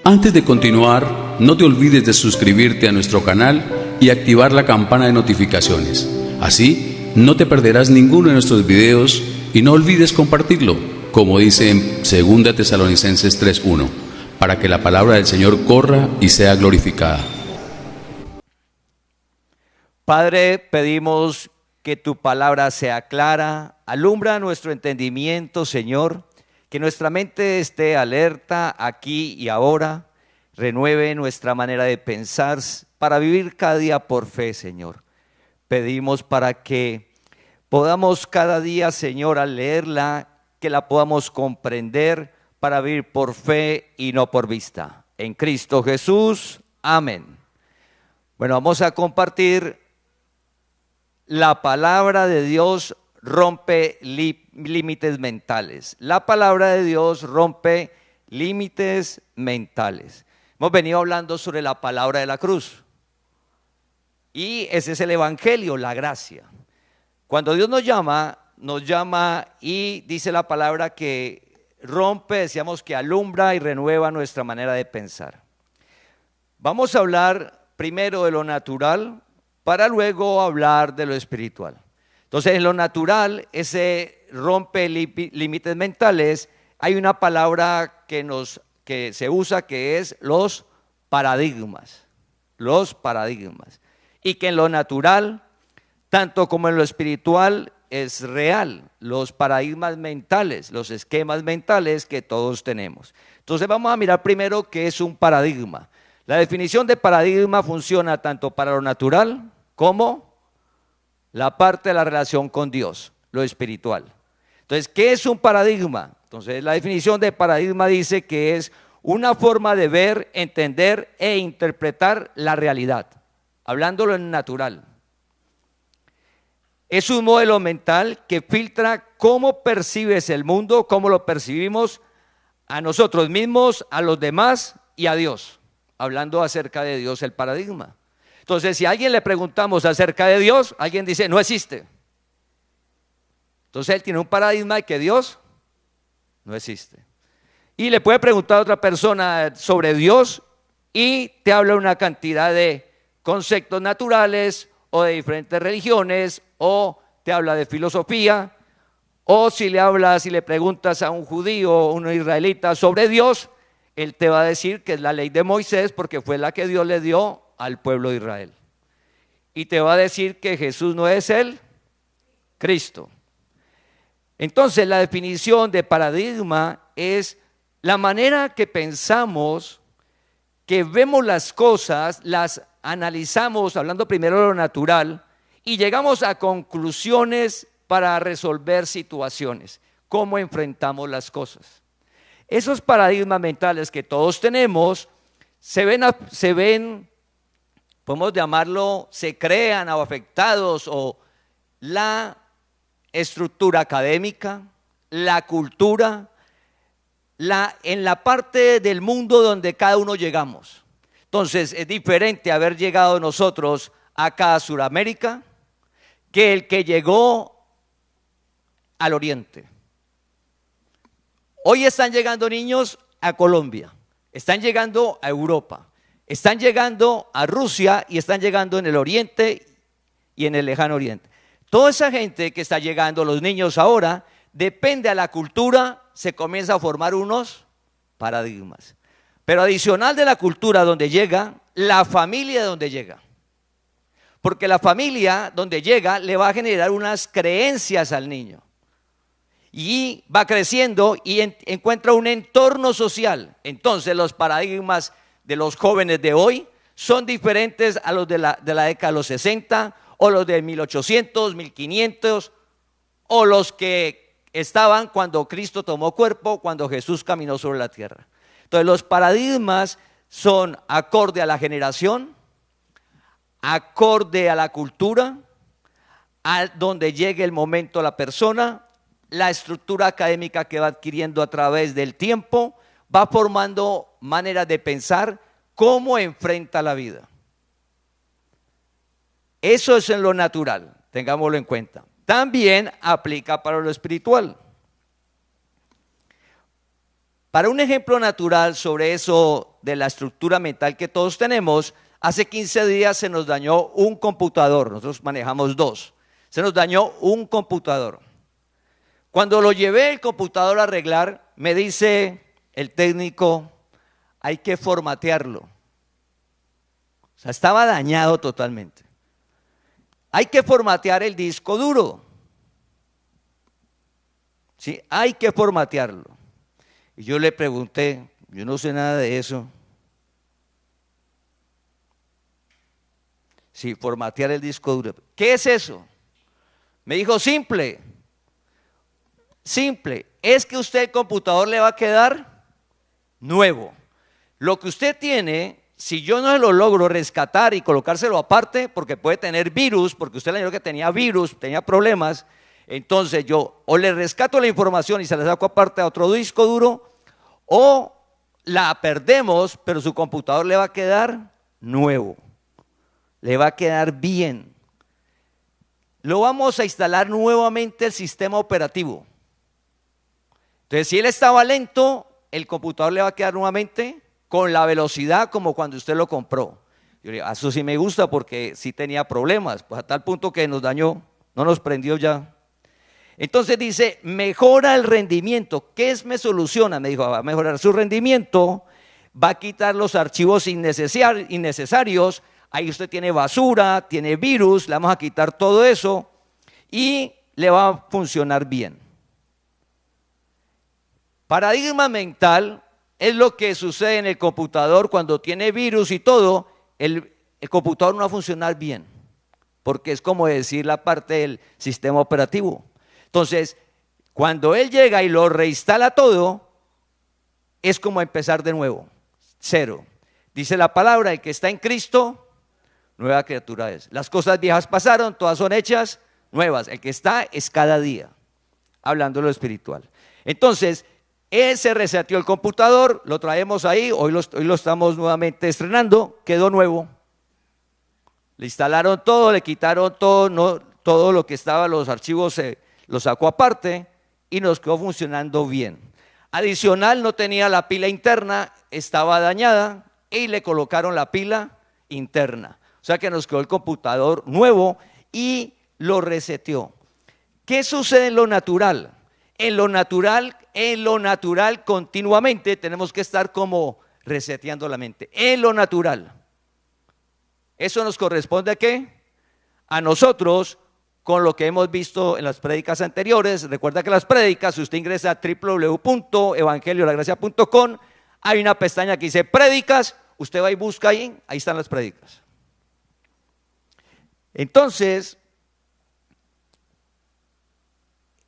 Antes de continuar, no te olvides de suscribirte a nuestro canal y activar la campana de notificaciones. Así, no te perderás ninguno de nuestros videos y no olvides compartirlo, como dice en 2 Tesalonicenses 3:1, para que la palabra del Señor corra y sea glorificada. Padre, pedimos que tu palabra sea clara, alumbra nuestro entendimiento, Señor, que nuestra mente esté alerta aquí y ahora, renueve nuestra manera de pensar para vivir cada día por fe, Señor. Pedimos para que podamos cada día, Señor, al leerla, que la podamos comprender para vivir por fe y no por vista. En Cristo Jesús, amén. Bueno, vamos a compartir la palabra de Dios rompe límites mentales. La palabra de Dios rompe límites mentales. Hemos venido hablando sobre la palabra de la cruz. Y ese es el evangelio, la gracia. Cuando Dios nos llama y dice la palabra que rompe, decíamos que alumbra y renueva nuestra manera de pensar. Vamos a hablar primero de lo natural para luego hablar de lo espiritual. Entonces, en lo natural, ese rompe límites mentales, hay una palabra que se usa que es los paradigmas. Los paradigmas. Y que en lo natural, tanto como en lo espiritual, es real. Los paradigmas mentales, los esquemas mentales que todos tenemos. Entonces, vamos a mirar primero qué es un paradigma. La definición de paradigma funciona tanto para lo natural como la parte de la relación con Dios, lo espiritual. Entonces, ¿qué es un paradigma? Entonces, la definición de paradigma dice que es una forma de ver, entender e interpretar la realidad, hablándolo en natural. Es un modelo mental que filtra cómo percibes el mundo, cómo lo percibimos a nosotros mismos, a los demás y a Dios. Hablando acerca de Dios, el paradigma. Entonces, si a alguien le preguntamos acerca de Dios, alguien dice, no existe. Entonces, él tiene un paradigma de que Dios no existe. Y le puede preguntar a otra persona sobre Dios y te habla una cantidad de conceptos naturales o de diferentes religiones, o te habla de filosofía, o si le preguntas a un judío o un israelita sobre Dios, él te va a decir que es la ley de Moisés porque fue la que Dios le dio al pueblo de Israel. Y te va a decir que Jesús no es el Cristo. Entonces, la definición de paradigma es la manera que pensamos, que vemos las cosas, las analizamos, hablando primero de lo natural, y llegamos a conclusiones para resolver situaciones, cómo enfrentamos las cosas. Esos paradigmas mentales que todos tenemos se ven, podemos llamarlo, se crean o afectados, o la estructura académica, la cultura, en la parte del mundo donde cada uno llegamos. Entonces, es diferente haber llegado nosotros acá a Sudamérica que el que llegó al Oriente. Hoy están llegando niños a Colombia, están llegando a Europa, están llegando a Rusia y están llegando en el Oriente y en el Lejano Oriente. Toda esa gente que está llegando, los niños ahora, depende de la cultura, se comienza a formar unos paradigmas. Pero adicional de la cultura donde llega, la familia donde llega. Porque la familia donde llega le va a generar unas creencias al niño. Y va creciendo y encuentra un entorno social. Entonces los paradigmas de los jóvenes de hoy son diferentes a los de la década de los 60 o los de 1800, 1500 o los que estaban cuando Cristo tomó cuerpo, cuando Jesús caminó sobre la tierra. Entonces los paradigmas son acorde a la generación, acorde a la cultura, a donde llegue el momento la persona, la estructura académica que va adquiriendo a través del tiempo, va formando maneras de pensar, cómo enfrenta la vida. Eso es en lo natural, tengámoslo en cuenta. También aplica para lo espiritual. Para un ejemplo natural sobre eso de la estructura mental que todos tenemos, hace 15 días se nos dañó un computador, nosotros manejamos dos, se nos dañó un computador. Cuando lo llevé el computador a arreglar, me dice el técnico, hay que formatearlo. O sea, estaba dañado totalmente. Hay que formatear el disco duro. Sí, hay que formatearlo. Y yo le pregunté, yo no sé nada de eso. Sí, formatear el disco duro. ¿Qué es eso? Me dijo, simple, es que usted el computador le va a quedar nuevo. Lo que usted tiene, si yo no lo logro rescatar y colocárselo aparte, porque puede tener virus, porque usted le dijo que tenía virus, tenía problemas, entonces yo o le rescato la información y se la saco aparte a otro disco duro, o la perdemos, pero su computador le va a quedar nuevo, le va a quedar bien. Lo vamos a instalar nuevamente el sistema operativo. Entonces, si él estaba lento, el computador le va a quedar nuevamente con la velocidad como cuando usted lo compró. Yo le digo, eso sí me gusta porque sí tenía problemas, pues a tal punto que nos dañó, no nos prendió ya. Entonces dice, mejora el rendimiento. ¿Qué es me soluciona? Me dijo, va a mejorar su rendimiento, va a quitar los archivos innecesarios, ahí usted tiene basura, tiene virus, le vamos a quitar todo eso y le va a funcionar bien. Paradigma mental es lo que sucede en el computador cuando tiene virus y todo, el computador no va a funcionar bien, porque es como decir la parte del sistema operativo. Entonces, cuando él llega y lo reinstala todo, es como empezar de nuevo, cero. Dice la palabra, el que está en Cristo, nueva criatura es. Las cosas viejas pasaron, todas son hechas nuevas. El que está es cada día, hablando de lo espiritual. Entonces, él se reseteó el computador, lo traemos ahí, hoy lo estamos nuevamente estrenando, quedó nuevo. Le instalaron todo, le quitaron todo, no, todo lo que estaba, los archivos lo sacó aparte y nos quedó funcionando bien. Adicional, no tenía la pila interna, estaba dañada y le colocaron la pila interna. O sea que nos quedó el computador nuevo y lo reseteó. ¿Qué sucede en lo natural? En lo natural continuamente tenemos que estar como reseteando la mente. En lo natural. ¿Eso nos corresponde a qué? A nosotros, con lo que hemos visto en las prédicas anteriores. Recuerda que las prédicas, si usted ingresa a www.evangeliolagracia.com, hay una pestaña que dice prédicas, usted va y busca ahí están las prédicas. Entonces,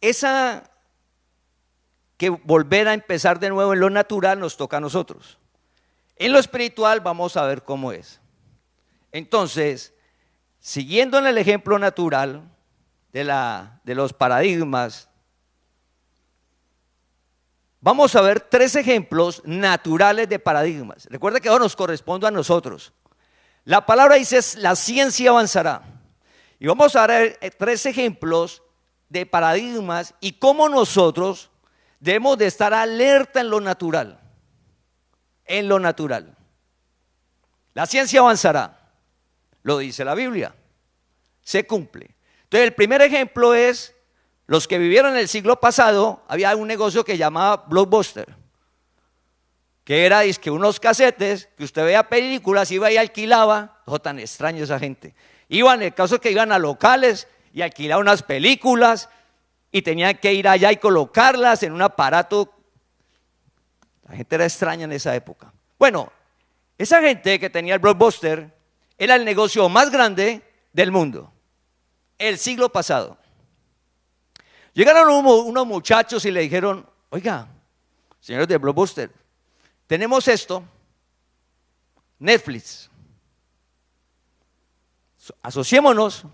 esa que volver a empezar de nuevo en lo natural nos toca a nosotros. En lo espiritual vamos a ver cómo es. Entonces, siguiendo en el ejemplo natural de los paradigmas, vamos a ver 3 ejemplos naturales de paradigmas. Recuerda que ahora nos corresponde a nosotros. La palabra dice, la ciencia avanzará. Y vamos a ver 3 ejemplos de paradigmas y cómo nosotros debemos de estar alerta en lo natural. En lo natural. La ciencia avanzará. Lo dice la Biblia. Se cumple. Entonces el primer ejemplo es, los que vivieron en el siglo pasado, había un negocio que llamaba Blockbuster, que era que unos casetes, que usted veía películas, iba y alquilaba. No, tan extraño esa gente. Iban, en el caso que iban a locales y alquilaban unas películas y tenían que ir allá y colocarlas en un aparato. La gente era extraña en esa época. Bueno, esa gente que tenía el Blockbuster era el negocio más grande del mundo, el siglo pasado. Llegaron unos muchachos y le dijeron, oiga, señores de Blockbuster, tenemos esto, Netflix, asociémonos.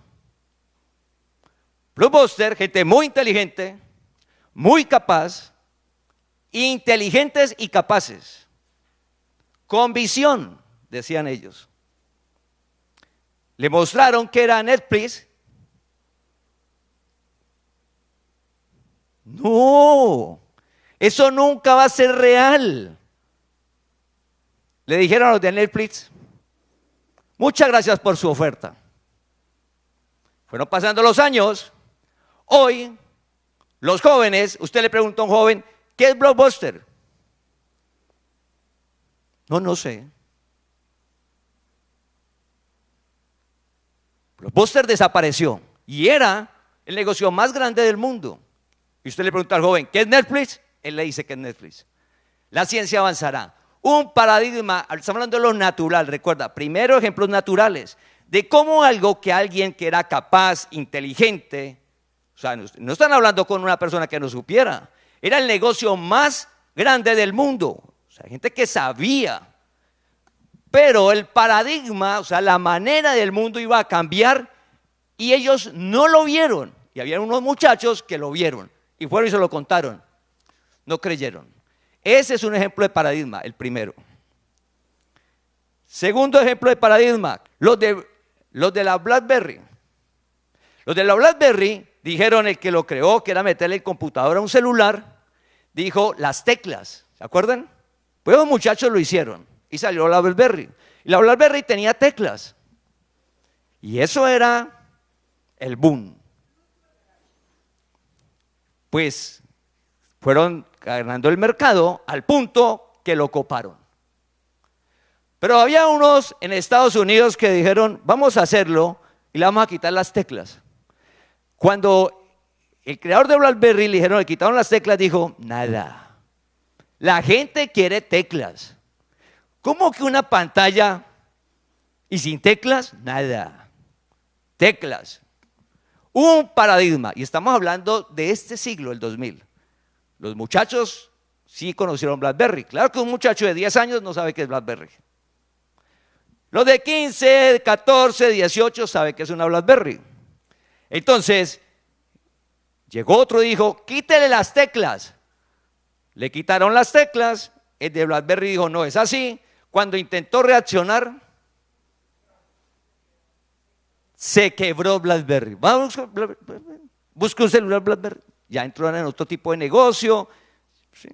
Blockbuster, gente muy inteligente, muy capaz, inteligentes y capaces, con visión, decían ellos. Le mostraron que era Netflix. No, Eso nunca va a ser real. Le dijeron a los de Netflix, muchas gracias por su oferta. Fueron pasando los años. Hoy, los jóvenes, usted le pregunta a un joven, ¿qué es Blockbuster? No sé. Blockbuster desapareció y era el negocio más grande del mundo. Y usted le pregunta al joven, ¿qué es Netflix? Él le dice que es Netflix. La ciencia avanzará. Un paradigma, estamos hablando de lo natural, recuerda, primero ejemplos naturales, de cómo algo que alguien que era capaz, inteligente, o sea, no están hablando con una persona que no supiera, era el negocio más grande del mundo, o sea, gente que sabía, pero el paradigma, o sea, la manera del mundo iba a cambiar y ellos no lo vieron, y había unos muchachos que lo vieron, y fueron y se lo contaron, no creyeron. Ese es un ejemplo de paradigma, el primero. Segundo ejemplo de paradigma, los de la BlackBerry. Los de la BlackBerry dijeron, el que lo creó, que era meterle el computador a un celular, dijo las teclas, ¿se acuerdan? Pues los muchachos lo hicieron y salió la BlackBerry. Y la BlackBerry tenía teclas. Y eso era el boom. Pues fueron ganando el mercado al punto que lo coparon. Pero había unos en Estados Unidos que dijeron, vamos a hacerlo y le vamos a quitar las teclas. Cuando el creador de BlackBerry le dijeron, le quitaron las teclas, dijo, nada, la gente quiere teclas. ¿Cómo que una pantalla y sin teclas? Nada, teclas. Un paradigma, y estamos hablando de este siglo, el 2000. Los muchachos sí conocieron BlackBerry. Claro que un muchacho de 10 años no sabe qué es BlackBerry. Los de 15, 14, 18 saben qué es una BlackBerry. Entonces, llegó otro y dijo, quítele las teclas. Le quitaron las teclas. El de BlackBerry dijo, no es así. Cuando intentó reaccionar, se quebró BlackBerry. Vamos, busca un celular BlackBerry. Ya entró en otro tipo de negocio. ¿Sí?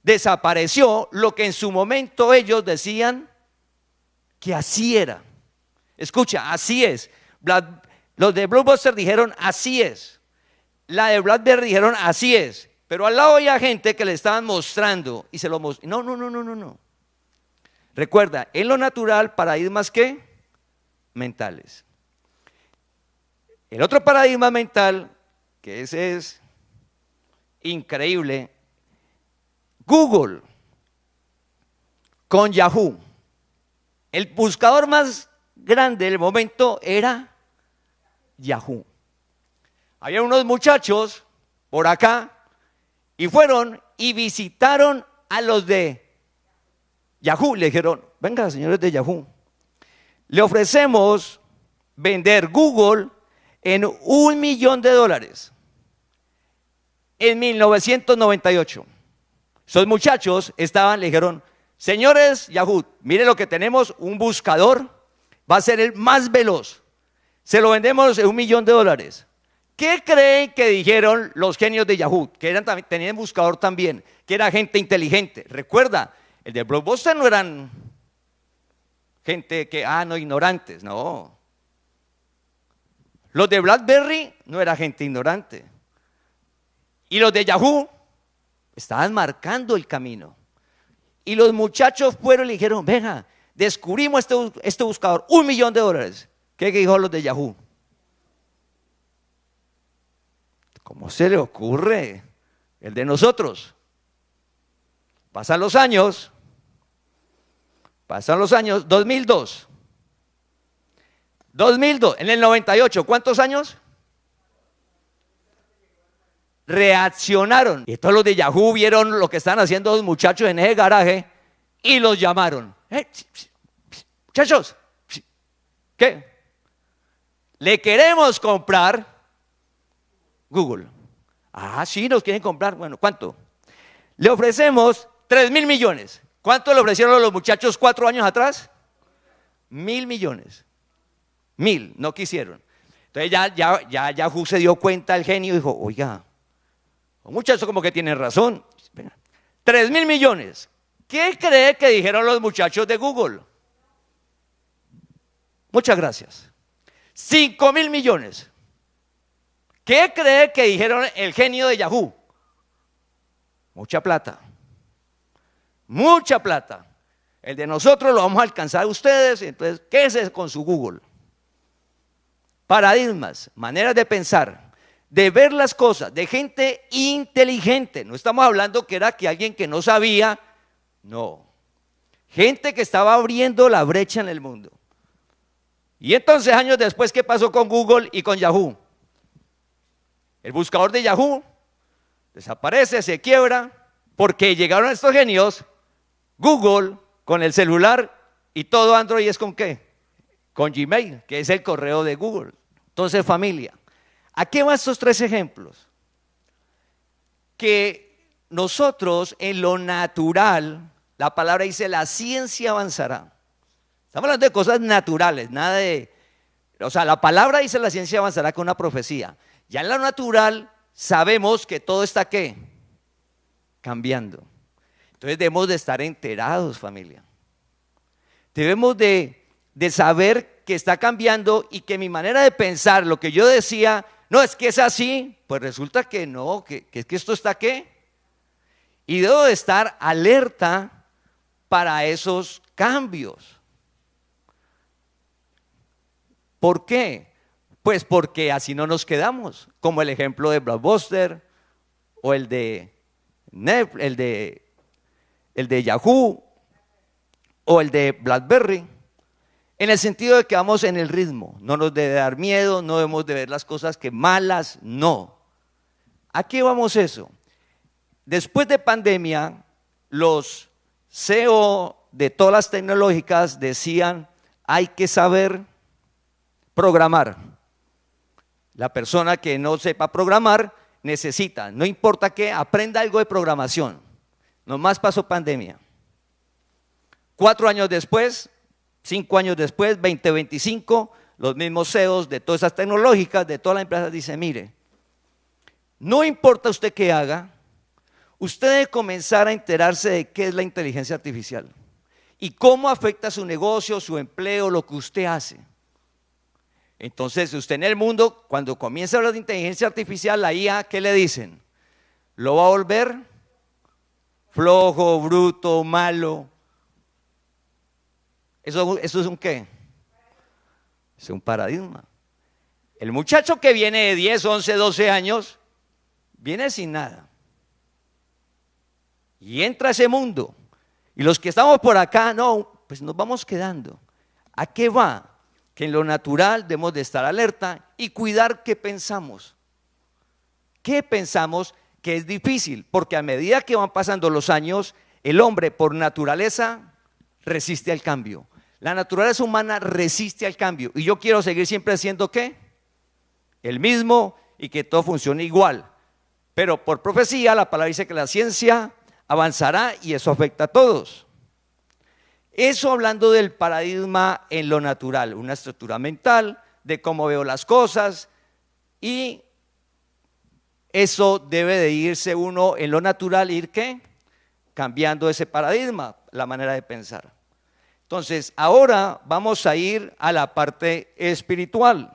Desapareció lo que en su momento ellos decían que así era. Escucha, así es. Los de Blockbuster dijeron así es. La de BlackBerry dijeron así es. Pero al lado había gente que le estaban mostrando y se lo mostraron. No. Recuerda, en lo natural, paradigmas ¿qué? Mentales. El otro paradigma mental, que ese es increíble, Google con Yahoo. El buscador más grande del momento era Yahoo. Había unos muchachos por acá y fueron y visitaron a los de Yahoo. Le dijeron, venga señores de Yahoo, le ofrecemos vender Google en $1.000.000 en 1998. Esos muchachos le dijeron, señores Yahoo, mire lo que tenemos, un buscador, va a ser el más veloz, se lo vendemos en $1.000.000. ¿Qué creen que dijeron los genios de Yahoo? Que tenían buscador también, que era gente inteligente. Recuerda, el de Blockbuster no eran gente que, no, ignorantes, no. Los de BlackBerry no era gente ignorante. Y los de Yahoo estaban marcando el camino. Y los muchachos fueron y le dijeron, venga, descubrimos este buscador, $1.000.000. ¿Qué dijo los de Yahoo? ¿Cómo se le ocurre? El de nosotros. Pasan los años, 2002, en el 98, ¿cuántos años? Reaccionaron. Y todos los de Yahoo vieron lo que estaban haciendo los muchachos en ese garaje y los llamaron. Muchachos, ¿qué? Le queremos comprar Google. Sí, nos quieren comprar. Bueno, ¿cuánto? Le ofrecemos 3.000 millones. ¿Cuánto le ofrecieron a los muchachos 4 años atrás? 1.000 millones. 1.000, no quisieron. Entonces ya Yahoo se dio cuenta, el genio, y dijo, oiga, Los muchachos como que tienen razón. 3.000 millones. ¿Qué cree que dijeron los muchachos de Google? Muchas gracias. 5.000 millones. ¿Qué cree que dijeron el genio de Yahoo? Mucha plata. Mucha plata. El de nosotros lo vamos a alcanzar a ustedes, entonces quédese con su Google. Paradigmas, maneras de pensar, de ver las cosas, de gente inteligente. No estamos hablando que era que alguien que no sabía, no. Gente que estaba abriendo la brecha en el mundo. Y entonces años después, ¿qué pasó con Google y con Yahoo? El buscador de Yahoo desaparece, se quiebra, porque llegaron estos genios, Google, con el celular, y todo Android es ¿con qué? Con Gmail, que es el correo de Google. Entonces, familia, ¿a qué van estos tres ejemplos? Que nosotros en lo natural, la palabra dice, la ciencia avanzará. Estamos hablando de cosas naturales, nada de... O sea, la palabra dice la ciencia avanzará con una profecía. Ya en lo natural sabemos que todo está ¿qué? Cambiando. Entonces debemos de estar enterados, familia. Debemos de saber que está cambiando y que mi manera de pensar, lo que yo decía, no, es que es así, pues resulta que no, que esto está ¿qué? Y debo de estar alerta para esos cambios. ¿Por qué? Pues porque así no nos quedamos, como el ejemplo de Blockbuster o el de Yahoo o el de BlackBerry, en el sentido de que vamos en el ritmo, no nos debe dar miedo, no debemos de ver las cosas que malas, no. ¿A qué vamos eso? Después de pandemia, los CEO de todas las tecnológicas decían, hay que saber programar. La persona que no sepa programar necesita, no importa qué, aprenda algo de programación. Nomás pasó pandemia. 4 años después, 5 años después, 2025, los mismos CEOs de todas esas tecnológicas, de todas las empresas, dicen, mire, no importa usted qué haga, usted debe comenzar a enterarse de qué es la inteligencia artificial y cómo afecta su negocio, su empleo, lo que usted hace. Entonces, usted en el mundo, cuando comienza a hablar de inteligencia artificial, la IA, ¿qué le dicen? Lo va a volver flojo, bruto, malo. ¿Eso es un qué? Es un paradigma. El muchacho que viene de 10, 11, 12 años, viene sin nada. Y entra a ese mundo. Y los que estamos por acá, no, pues nos vamos quedando. ¿A qué va? Que en lo natural debemos de estar alerta y cuidar qué pensamos. ¿Qué pensamos? Que es difícil, porque a medida que van pasando los años, el hombre por naturaleza resiste al cambio. La naturaleza humana resiste al cambio. Y yo quiero seguir siempre haciendo ¿qué? El mismo y que todo funcione igual. Pero por profecía la palabra dice que la ciencia avanzará y eso afecta a todos. Eso hablando del paradigma en lo natural, una estructura mental de cómo veo las cosas, y eso debe de irse uno en lo natural, ir ¿qué? Cambiando ese paradigma, la manera de pensar. Entonces, ahora vamos a ir a la parte espiritual.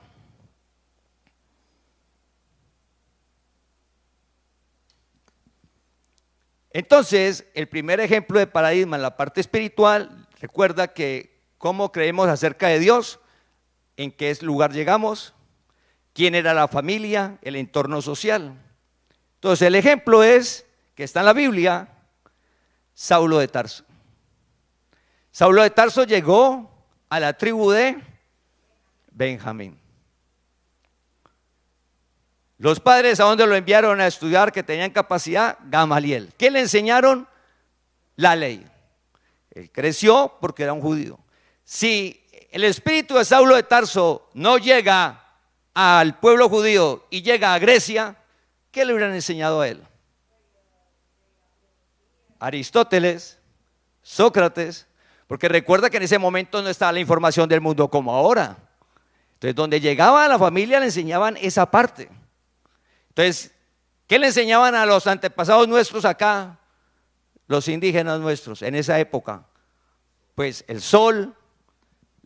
Entonces, el primer ejemplo de paradigma en la parte espiritual, recuerda que cómo creemos acerca de Dios, en qué lugar llegamos, quién era la familia, el entorno social. Entonces, el ejemplo es, que está en la Biblia, Saulo de Tarso. Saulo de Tarso llegó a la tribu de Benjamín. Los padres, ¿a dónde lo enviaron a estudiar que tenían capacidad? Gamaliel. ¿Qué le enseñaron? La ley. Él creció porque era un judío. Si el espíritu de Saulo de Tarso no llega al pueblo judío y llega a Grecia, ¿qué le hubieran enseñado a él? Aristóteles, Sócrates, porque recuerda que en ese momento no estaba la información del mundo como ahora. Entonces, donde llegaba a la familia le enseñaban esa parte. Entonces, ¿Qué le enseñaban a los antepasados nuestros acá, los indígenas nuestros en esa época? Pues el sol,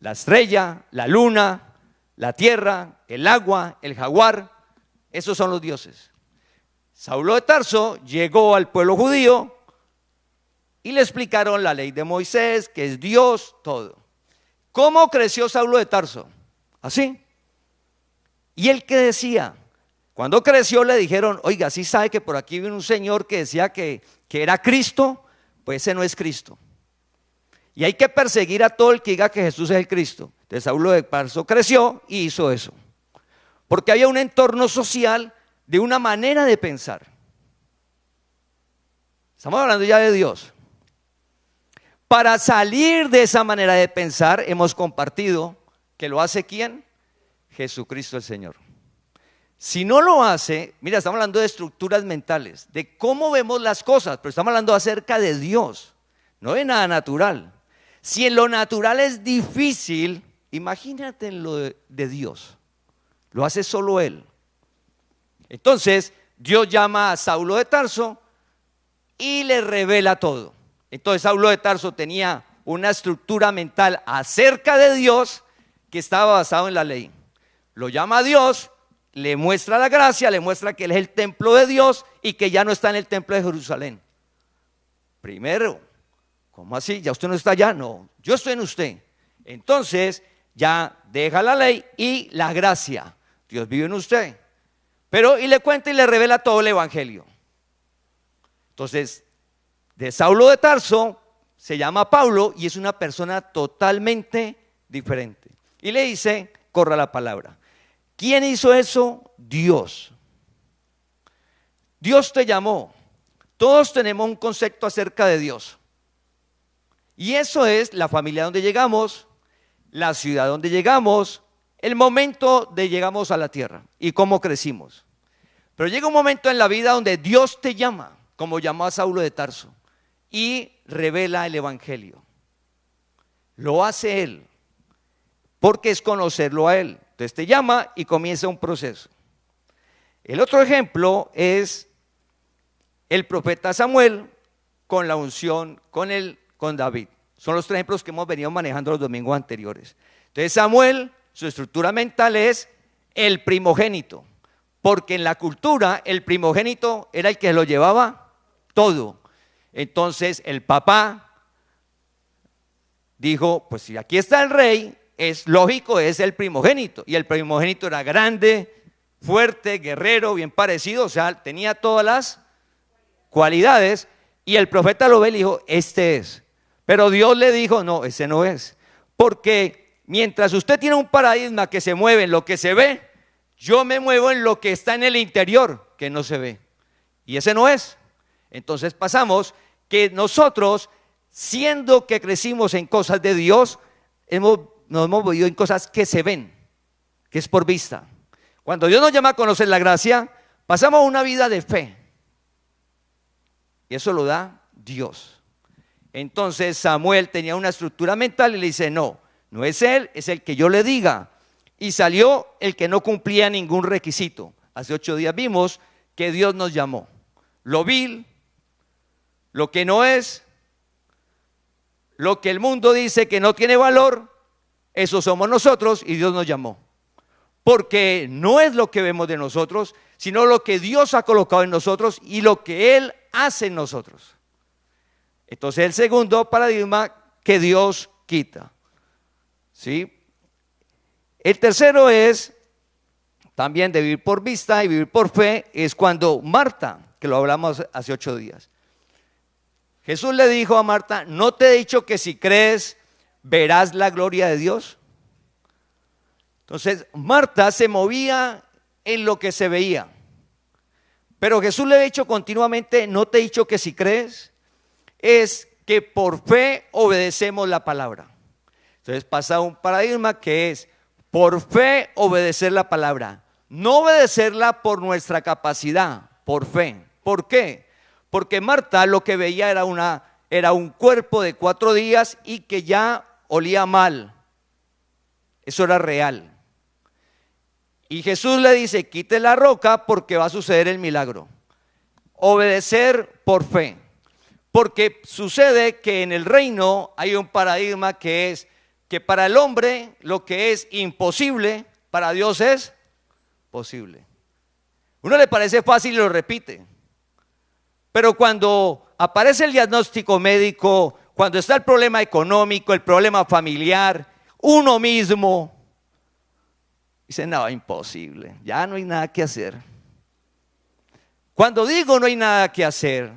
la estrella, la luna, la tierra, el agua, el jaguar, esos son los dioses. Saulo de Tarso llegó al pueblo judío y le explicaron la ley de Moisés, que es Dios, todo. ¿Cómo creció Saulo de Tarso? Así. ¿Y él qué decía? Cuando creció le dijeron, oiga, ¿sí sabe que por aquí viene un señor que decía que era Cristo? Pues ese no es Cristo. Y hay que perseguir a todo el que diga que Jesús es el Cristo. Entonces Saulo de Tarso creció y hizo eso. Porque había un entorno social de una manera de pensar. Estamos hablando ya de Dios. Para salir de esa manera de pensar, hemos compartido que lo hace ¿quién? Jesucristo el Señor. Si no lo hace, mira, estamos hablando de estructuras mentales, de cómo vemos las cosas, pero estamos hablando acerca de Dios, no de nada natural. Si en lo natural es difícil, imagínate en lo de Dios, lo hace solo Él. Entonces, Dios llama a Saulo de Tarso y le revela todo. Entonces, Saulo de Tarso tenía una estructura mental acerca de Dios que estaba basado en la ley. Lo llama a Dios, le muestra la gracia, le muestra que Él es el templo de Dios y que ya no está en el templo de Jerusalén. Primero, ¿cómo así? ¿Ya usted no está allá? No, yo estoy en usted. Entonces, ya deja la ley y la gracia. Dios vive en usted. Pero, y le cuenta y le revela todo el evangelio. Entonces, de Saulo de Tarso se llama Pablo y es una persona totalmente diferente. Y le dice, corra la palabra. ¿Quién hizo eso? Dios. Dios te llamó. Todos tenemos un concepto acerca de Dios. Y eso es la familia donde llegamos, la ciudad donde llegamos, el momento de llegamos a la tierra y cómo crecimos. Pero llega un momento en la vida donde Dios te llama, como llamó a Saulo de Tarso, y revela el evangelio. Lo hace Él, porque es conocerlo a Él. Entonces te llama y comienza un proceso. El otro ejemplo es el profeta Samuel con la unción con David. Son los tres ejemplos que hemos venido manejando los domingos anteriores. Entonces Samuel, su estructura mental es el primogénito, porque en la cultura el primogénito era el que lo llevaba todo. Entonces el papá dijo, pues si aquí está el rey, es lógico, es el primogénito. Y el primogénito era grande, fuerte, guerrero, bien parecido, o sea, tenía todas las cualidades. Y el profeta lo ve y le dijo, este es. Pero Dios le dijo, no, ese no es. Porque mientras usted tiene un paradigma que se mueve en lo que se ve, yo me muevo en lo que está en el interior, que no se ve. Y ese no es. Entonces pasamos que nosotros, siendo que crecimos en cosas de Dios, nos hemos movido en cosas que se ven, que es por vista. Cuando Dios nos llama a conocer la gracia, pasamos una vida de fe. Y eso lo da Dios. Entonces Samuel tenía una estructura mental y le dice, no es él, es el que yo le diga. Y salió el que no cumplía ningún requisito. Hace 8 días vimos que Dios nos llamó. Lo vil, lo que no es, lo que el mundo dice que no tiene valor, eso somos nosotros y Dios nos llamó. Porque no es lo que vemos de nosotros, sino lo que Dios ha colocado en nosotros y lo que Él hace en nosotros. Entonces el segundo paradigma que Dios quita. ¿Sí? El tercero es también de vivir por vista y vivir por fe, es cuando Marta, que lo hablamos hace 8 días. Jesús le dijo a Marta, ¿no te he dicho que si crees verás la gloria de Dios? Entonces Marta se movía en lo que se veía. Pero Jesús le ha dicho continuamente, no te he dicho que si crees, es que por fe obedecemos la palabra. Entonces pasa un paradigma que es por fe obedecer la palabra, no obedecerla por nuestra capacidad, por fe. ¿Por qué? Porque Marta lo que veía era un cuerpo de 4 días y que ya olía mal. Eso era real. Y Jesús le dice, quite la roca porque va a suceder el milagro. Obedecer por fe. Porque sucede que en el reino hay un paradigma que es que para el hombre lo que es imposible, para Dios es posible. Uno le parece fácil y lo repite. Pero cuando aparece el diagnóstico médico, cuando está el problema económico, el problema familiar, uno mismo dice, no, imposible, ya no hay nada que hacer. Cuando digo no hay nada que hacer,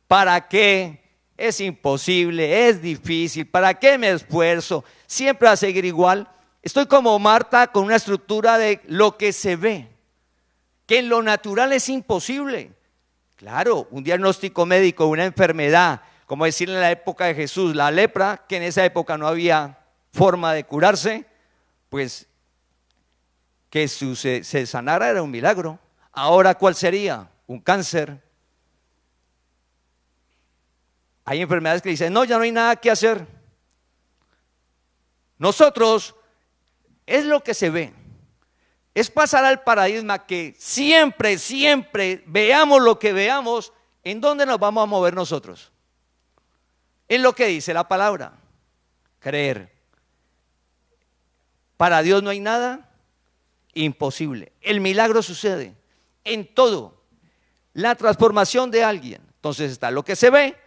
¿para qué? Es imposible, es difícil, ¿para qué me esfuerzo? Siempre va a seguir igual. Estoy como Marta con una estructura de lo que se ve, que en lo natural es imposible. Claro, un diagnóstico médico, una enfermedad, como decir en la época de Jesús, la lepra, que en esa época no había forma de curarse, pues que se sanara era un milagro. Ahora, ¿cuál sería? Un cáncer. Hay enfermedades que dicen, no, ya no hay nada que hacer. Nosotros, es lo que se ve. Es pasar al paradigma que siempre, siempre veamos lo que veamos, ¿en dónde nos vamos a mover nosotros? En lo que dice la palabra, creer. Para Dios no hay nada imposible. El milagro sucede en todo. La transformación de alguien. Entonces está lo que se ve,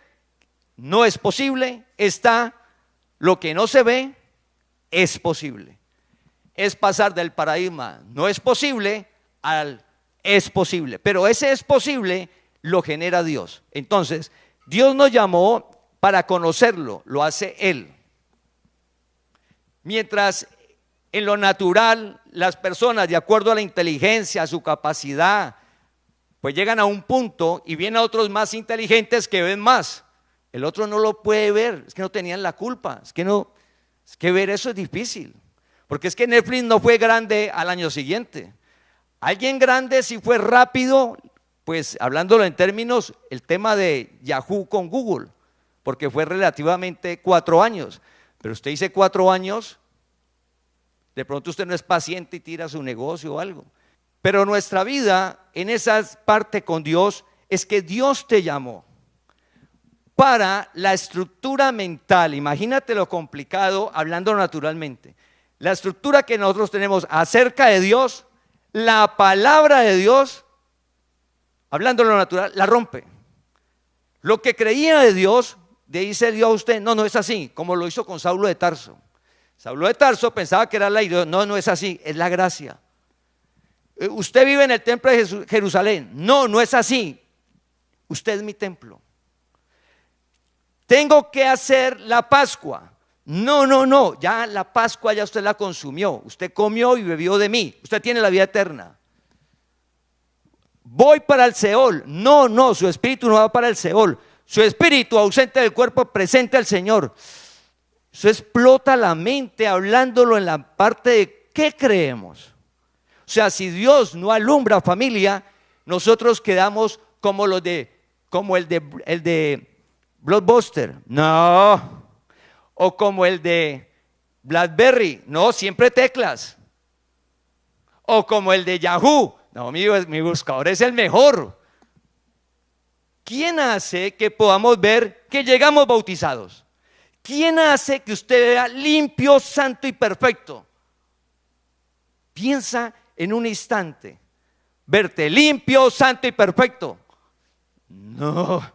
no es posible, está lo que no se ve, es posible. Es pasar del paradigma no es posible al es posible, pero ese es posible lo genera Dios. Entonces, Dios nos llamó para conocerlo, lo hace Él. Mientras en lo natural las personas, de acuerdo a la inteligencia, a su capacidad, pues llegan a un punto y vienen otros más inteligentes que ven más. El otro no lo puede ver, es que no tenían la culpa, es que ver eso es difícil. Porque es que Netflix no fue grande al año siguiente. Alguien grande sí fue rápido, pues hablándolo en términos, el tema de Yahoo con Google, porque fue relativamente 4 años. Pero usted dice 4 años, de pronto usted no es paciente y tira su negocio o algo. Pero nuestra vida en esa parte con Dios es que Dios te llamó para la estructura mental. Imagínate lo complicado hablando naturalmente. La estructura que nosotros tenemos acerca de Dios, la palabra de Dios, hablando de lo natural, la rompe. Lo que creía de Dios, de ahí se dio a usted, no es así, como lo hizo con Saulo de Tarso. Saulo de Tarso pensaba que era la idea, no es así, es la gracia. Usted vive en el templo de Jerusalén, no es así, usted es mi templo. Tengo que hacer la Pascua. No, ya la Pascua ya usted la consumió, usted comió y bebió de mí, usted tiene la vida eterna. Voy para el Seol, no, su espíritu no va para el Seol, su espíritu ausente del cuerpo presente al Señor. Eso explota la mente hablándolo en la parte de ¿qué creemos? O sea, si Dios no alumbra familia, nosotros quedamos como el de Blockbuster, no. O como el de BlackBerry, no, siempre teclas. O como el de Yahoo, no, mi buscador es el mejor. ¿Quién hace que podamos ver que llegamos bautizados? ¿Quién hace que usted vea limpio, santo y perfecto? Piensa en un instante, verte limpio, santo y perfecto. No,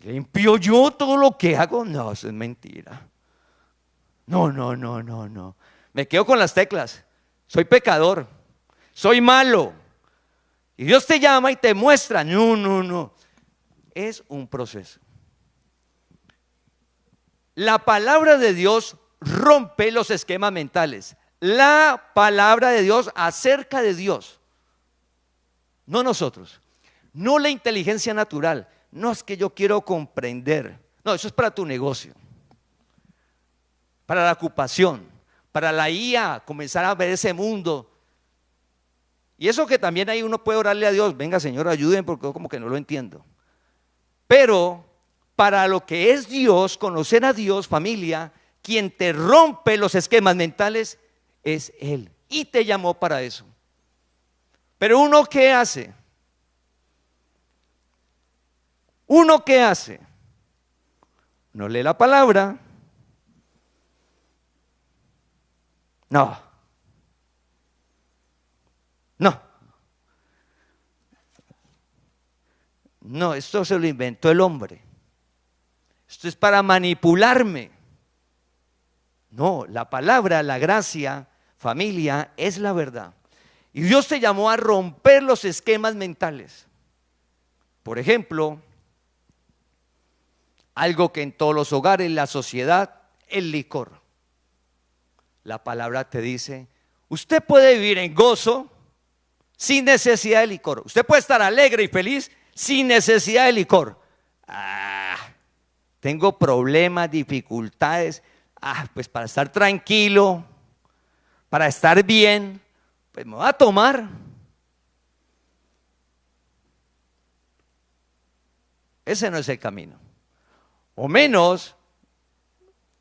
limpio yo todo lo que hago, no, eso es mentira. No. Me quedo con las teclas. Soy pecador. Soy malo. Y Dios te llama y te muestra. No. Es un proceso. La palabra de Dios rompe los esquemas mentales. La palabra de Dios acerca de Dios. No nosotros. No la inteligencia natural. No es que yo quiero comprender. No, eso es para tu negocio. Para la ocupación, para la IA, comenzar a ver ese mundo. Y eso que también ahí uno puede orarle a Dios, venga Señor, ayúdenme porque yo como que no lo entiendo. Pero para lo que es Dios, conocer a Dios, familia, quien te rompe los esquemas mentales es Él. Y te llamó para eso. Pero uno, ¿qué hace? ¿Uno qué hace? No lee la palabra. No. No. No, esto se lo inventó el hombre. Esto es para manipularme. No, la palabra, la gracia, familia, es la verdad. Y Dios te llamó a romper los esquemas mentales. Por ejemplo, algo que en todos los hogares, la sociedad, el licor. La palabra te dice, usted puede vivir en gozo sin necesidad de licor. Usted puede estar alegre y feliz sin necesidad de licor. Tengo problemas, dificultades. Pues para estar tranquilo, para estar bien, pues me voy a tomar. Ese no es el camino. O menos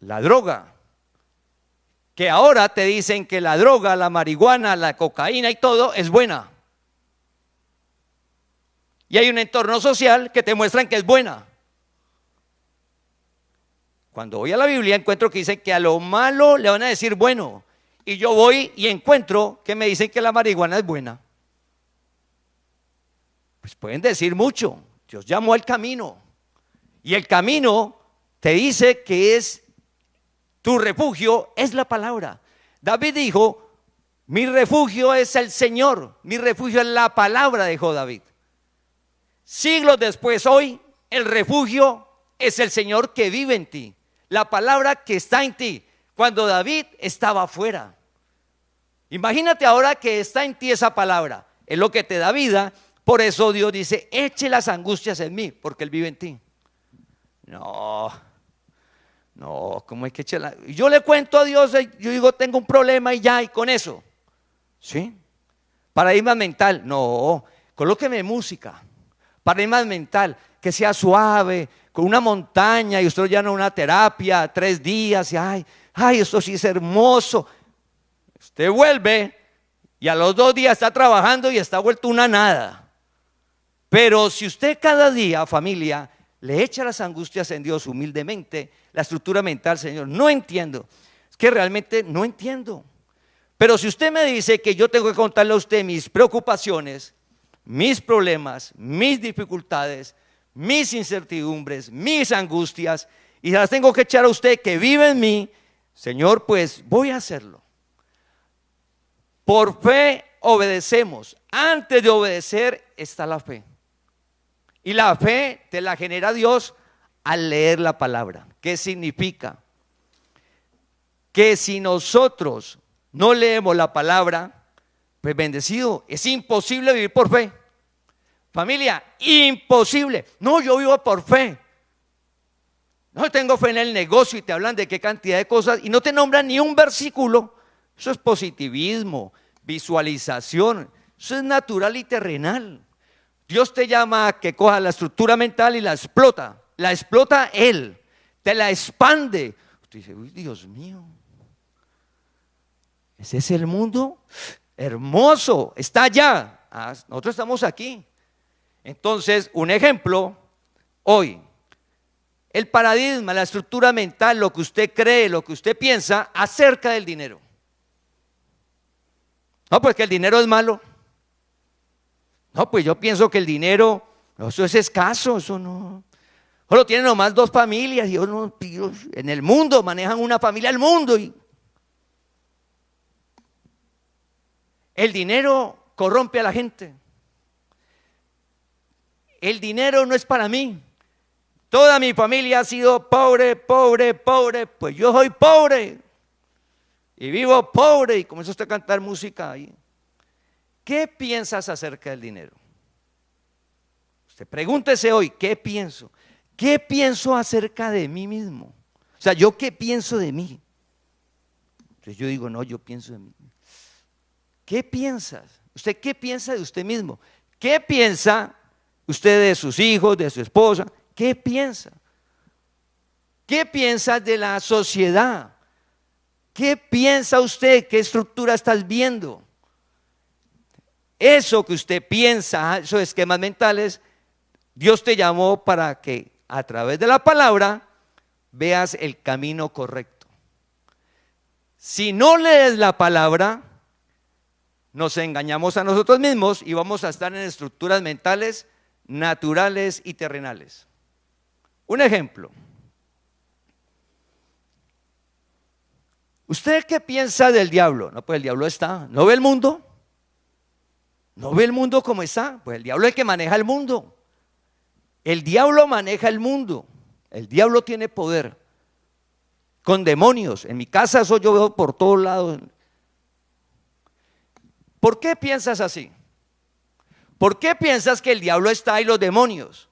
la droga. Que ahora te dicen que la droga, la marihuana, la cocaína y todo es buena. Y hay un entorno social que te muestran que es buena. Cuando voy a la Biblia encuentro que dicen que a lo malo le van a decir bueno. Y yo voy y encuentro que me dicen que la marihuana es buena. Pues pueden decir mucho. Dios llamó al camino. Y el camino te dice que es tu refugio, es la palabra. David dijo, mi refugio es el Señor. Mi refugio es la palabra, dijo David. Siglos después, hoy, el refugio es el Señor que vive en ti. La palabra que está en ti. Cuando David estaba afuera. Imagínate ahora que está en ti esa palabra. Es lo que te da vida. Por eso Dios dice, eche las angustias en mí, porque Él vive en ti. No, ¿cómo hay que echarla? Yo le cuento a Dios, yo digo, tengo un problema y ya, y con eso. ¿Sí? Paradigma mental. No, colóqueme música. Paradigma mental, que sea suave, con una montaña, y usted ya no una terapia, 3 días, y ay, esto sí es hermoso. Usted vuelve y a los 2 días está trabajando y está vuelto una nada. Pero si usted cada día, familia, le echa las angustias en Dios humildemente, la estructura mental, Señor, no entiendo, es que realmente no entiendo. Pero si usted me dice que yo tengo que contarle a usted mis preocupaciones, mis problemas, mis dificultades, mis incertidumbres, mis angustias, y las tengo que echar a usted que vive en mí, Señor, pues voy a hacerlo. Por fe obedecemos. Antes de obedecer está la fe. Y la fe te la genera Dios al leer la palabra. ¿Qué significa? Que si nosotros no leemos la palabra, pues bendecido, es imposible vivir por fe. Familia, imposible. No, yo vivo por fe. No tengo fe en el negocio y te hablan de qué cantidad de cosas y no te nombran ni un versículo. Eso es positivismo, visualización. Eso es natural y terrenal. Dios te llama a que cojas la estructura mental y la explota. La explota Él, te la expande. Usted dice, uy, Dios mío, ¿ese es el mundo? Hermoso, está allá. Nosotros estamos aquí. Entonces, un ejemplo, hoy, el paradigma, la estructura mental, lo que usted cree, lo que usted piensa acerca del dinero. No, pues que el dinero es malo. No, pues yo pienso que el dinero, eso es escaso, eso no. Solo tienen nomás 2 familias y en el mundo manejan una familia al mundo. Y el dinero corrompe a la gente. El dinero no es para mí. Toda mi familia ha sido pobre, pues yo soy pobre y vivo pobre y comienza usted a cantar música ahí. ¿Qué piensas acerca del dinero? Usted pregúntese hoy, ¿qué pienso? ¿Qué pienso acerca de mí mismo? O sea, ¿yo qué pienso de mí? Entonces yo digo, no, yo pienso de mí. ¿Qué piensas? ¿Usted qué piensa de usted mismo? ¿Qué piensa usted de sus hijos, de su esposa? ¿Qué piensa? ¿Qué piensa de la sociedad? ¿Qué piensa usted? ¿Qué estructura estás viendo? Eso que usted piensa, esos esquemas mentales, Dios te llamó para que a través de la palabra veas el camino correcto. Si no lees la palabra, nos engañamos a nosotros mismos y vamos a estar en estructuras mentales naturales y terrenales. Un ejemplo. ¿Usted qué piensa del diablo? No, pues el diablo está. ¿No ve el mundo? ¿No ve el mundo como está? Pues el diablo es el que maneja el mundo. El diablo maneja el mundo. El diablo tiene poder. Con demonios. En mi casa eso yo veo por todos lados. ¿Por qué piensas así? ¿Por qué piensas que el diablo está y los demonios?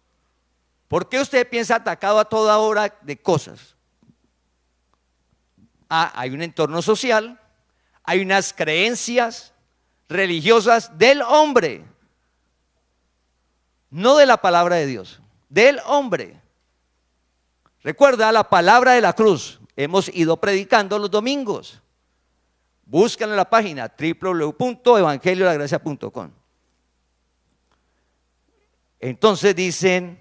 ¿Por qué usted piensa atacado a toda hora de cosas? Hay un entorno social, hay unas creencias religiosas del hombre, no de la palabra de Dios, del hombre. Recuerda la palabra de la cruz, hemos ido predicando los domingos. Buscan en la página www.evangeliolagracia.com. Entonces dicen,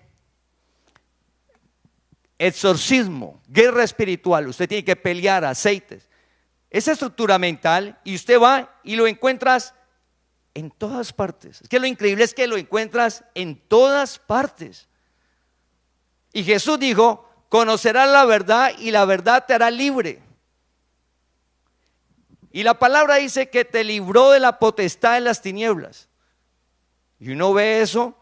exorcismo, guerra espiritual, usted tiene que pelear aceites. Esa estructura mental y usted va y lo encuentras en todas partes. Es que lo increíble es que lo encuentras en todas partes. Y Jesús dijo, conocerás la verdad y la verdad te hará libre. Y la palabra dice que te libró de la potestad de las tinieblas. Y uno ve eso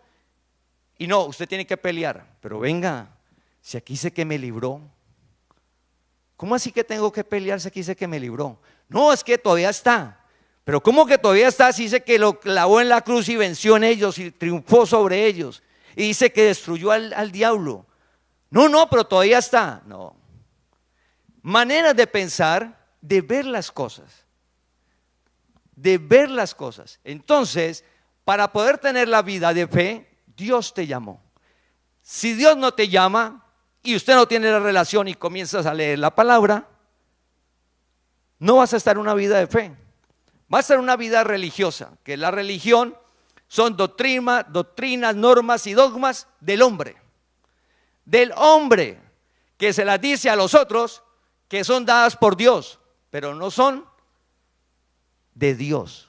y no, usted tiene que pelear. Pero venga, si aquí dice que me libró, ¿cómo así que tengo que pelear si aquí dice que me libró? No, es que todavía está. Pero ¿cómo que todavía está si dice que lo clavó en la cruz y venció en ellos y triunfó sobre ellos? Y dice que destruyó al diablo. No, pero todavía está. No. Maneras de pensar, de ver las cosas. De ver las cosas. Entonces, para poder tener la vida de fe, Dios te llamó. Si Dios no te llama y usted no tiene la relación y comienzas a leer la palabra, no vas a estar en una vida de fe. Vas a estar en una vida religiosa, que la religión son doctrinas, normas y dogmas del hombre. Del hombre que se las dice a los otros que son dadas por Dios, pero no son de Dios.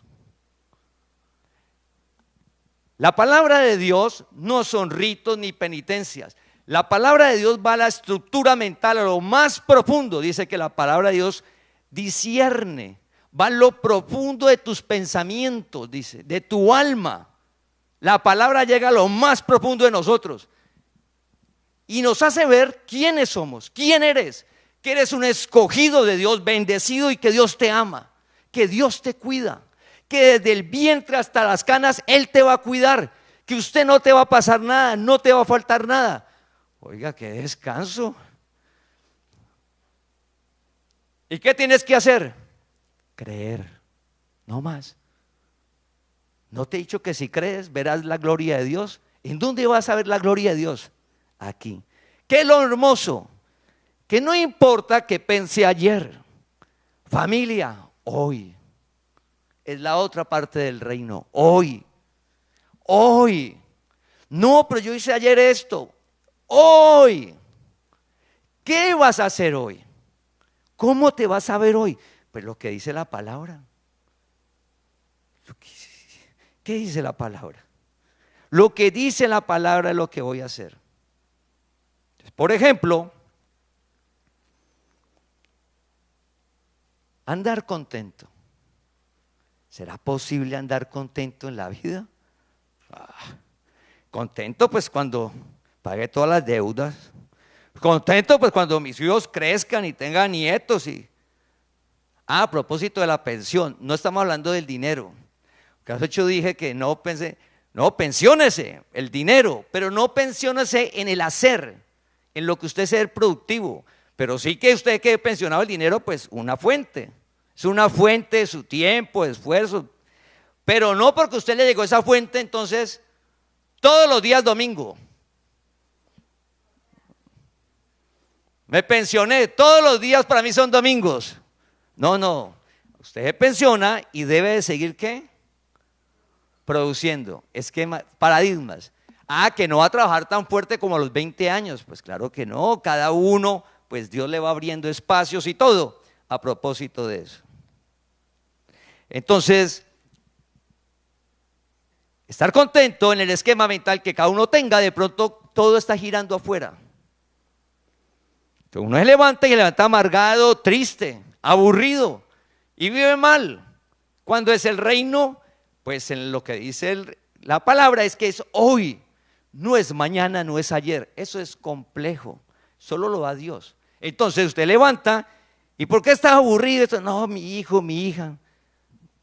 La palabra de Dios no son ritos ni penitencias. La palabra de Dios va a la estructura mental, a lo más profundo. Dice que la palabra de Dios discierne, va a lo profundo de tus pensamientos, dice, de tu alma. La palabra llega a lo más profundo de nosotros y nos hace ver quiénes somos, quién eres, que eres un escogido de Dios, bendecido y que Dios te ama, que Dios te cuida, que desde el vientre hasta las canas Él te va a cuidar, que usted no te va a pasar nada, no te va a faltar nada. Oiga, qué descanso. ¿Y qué tienes que hacer? Creer, no más. ¿No te he dicho que si crees verás la gloria de Dios? ¿En dónde vas a ver la gloria de Dios? Aquí. ¿Qué es lo hermoso? Que no importa que pensé ayer. Familia, hoy. Es la otra parte del reino. Hoy. Hoy. No, pero yo hice ayer esto. Hoy. ¿Qué vas a hacer hoy? ¿Cómo te vas a ver hoy? Pues lo que dice la palabra. ¿Qué dice la palabra? Lo que dice la palabra es lo que voy a hacer. Por ejemplo, andar contento. ¿Será posible andar contento en la vida? Contento pues cuando pagué todas las deudas. Contento pues cuando mis hijos crezcan y tengan nietos. A propósito de la pensión, no estamos hablando del dinero. Caso hecho dije que no pensé, no, pensiónese el dinero, pero no pensiónese en el hacer, en lo que usted sea productivo. Pero sí que usted quede pensionado el dinero, pues una fuente. Es una fuente de su tiempo, de esfuerzo. Pero no porque usted le llegó a esa fuente, entonces todos los días domingo. Me pensioné, todos los días para mí son domingos. No, usted se pensiona y debe de seguir ¿qué? Produciendo, esquemas, paradigmas. Que no va a trabajar tan fuerte como a los 20 años. Pues claro que no, cada uno, pues Dios le va abriendo espacios y todo a propósito de eso. Entonces, estar contento en el esquema mental que cada uno tenga, de pronto todo está girando afuera. Entonces uno se levanta amargado, triste, aburrido y vive mal. Cuando es el reino, pues en lo que dice la palabra es que es hoy, no es mañana, no es ayer. Eso es complejo, solo lo da Dios. Entonces usted levanta, ¿y por qué estás aburrido? No, mi hijo, mi hija.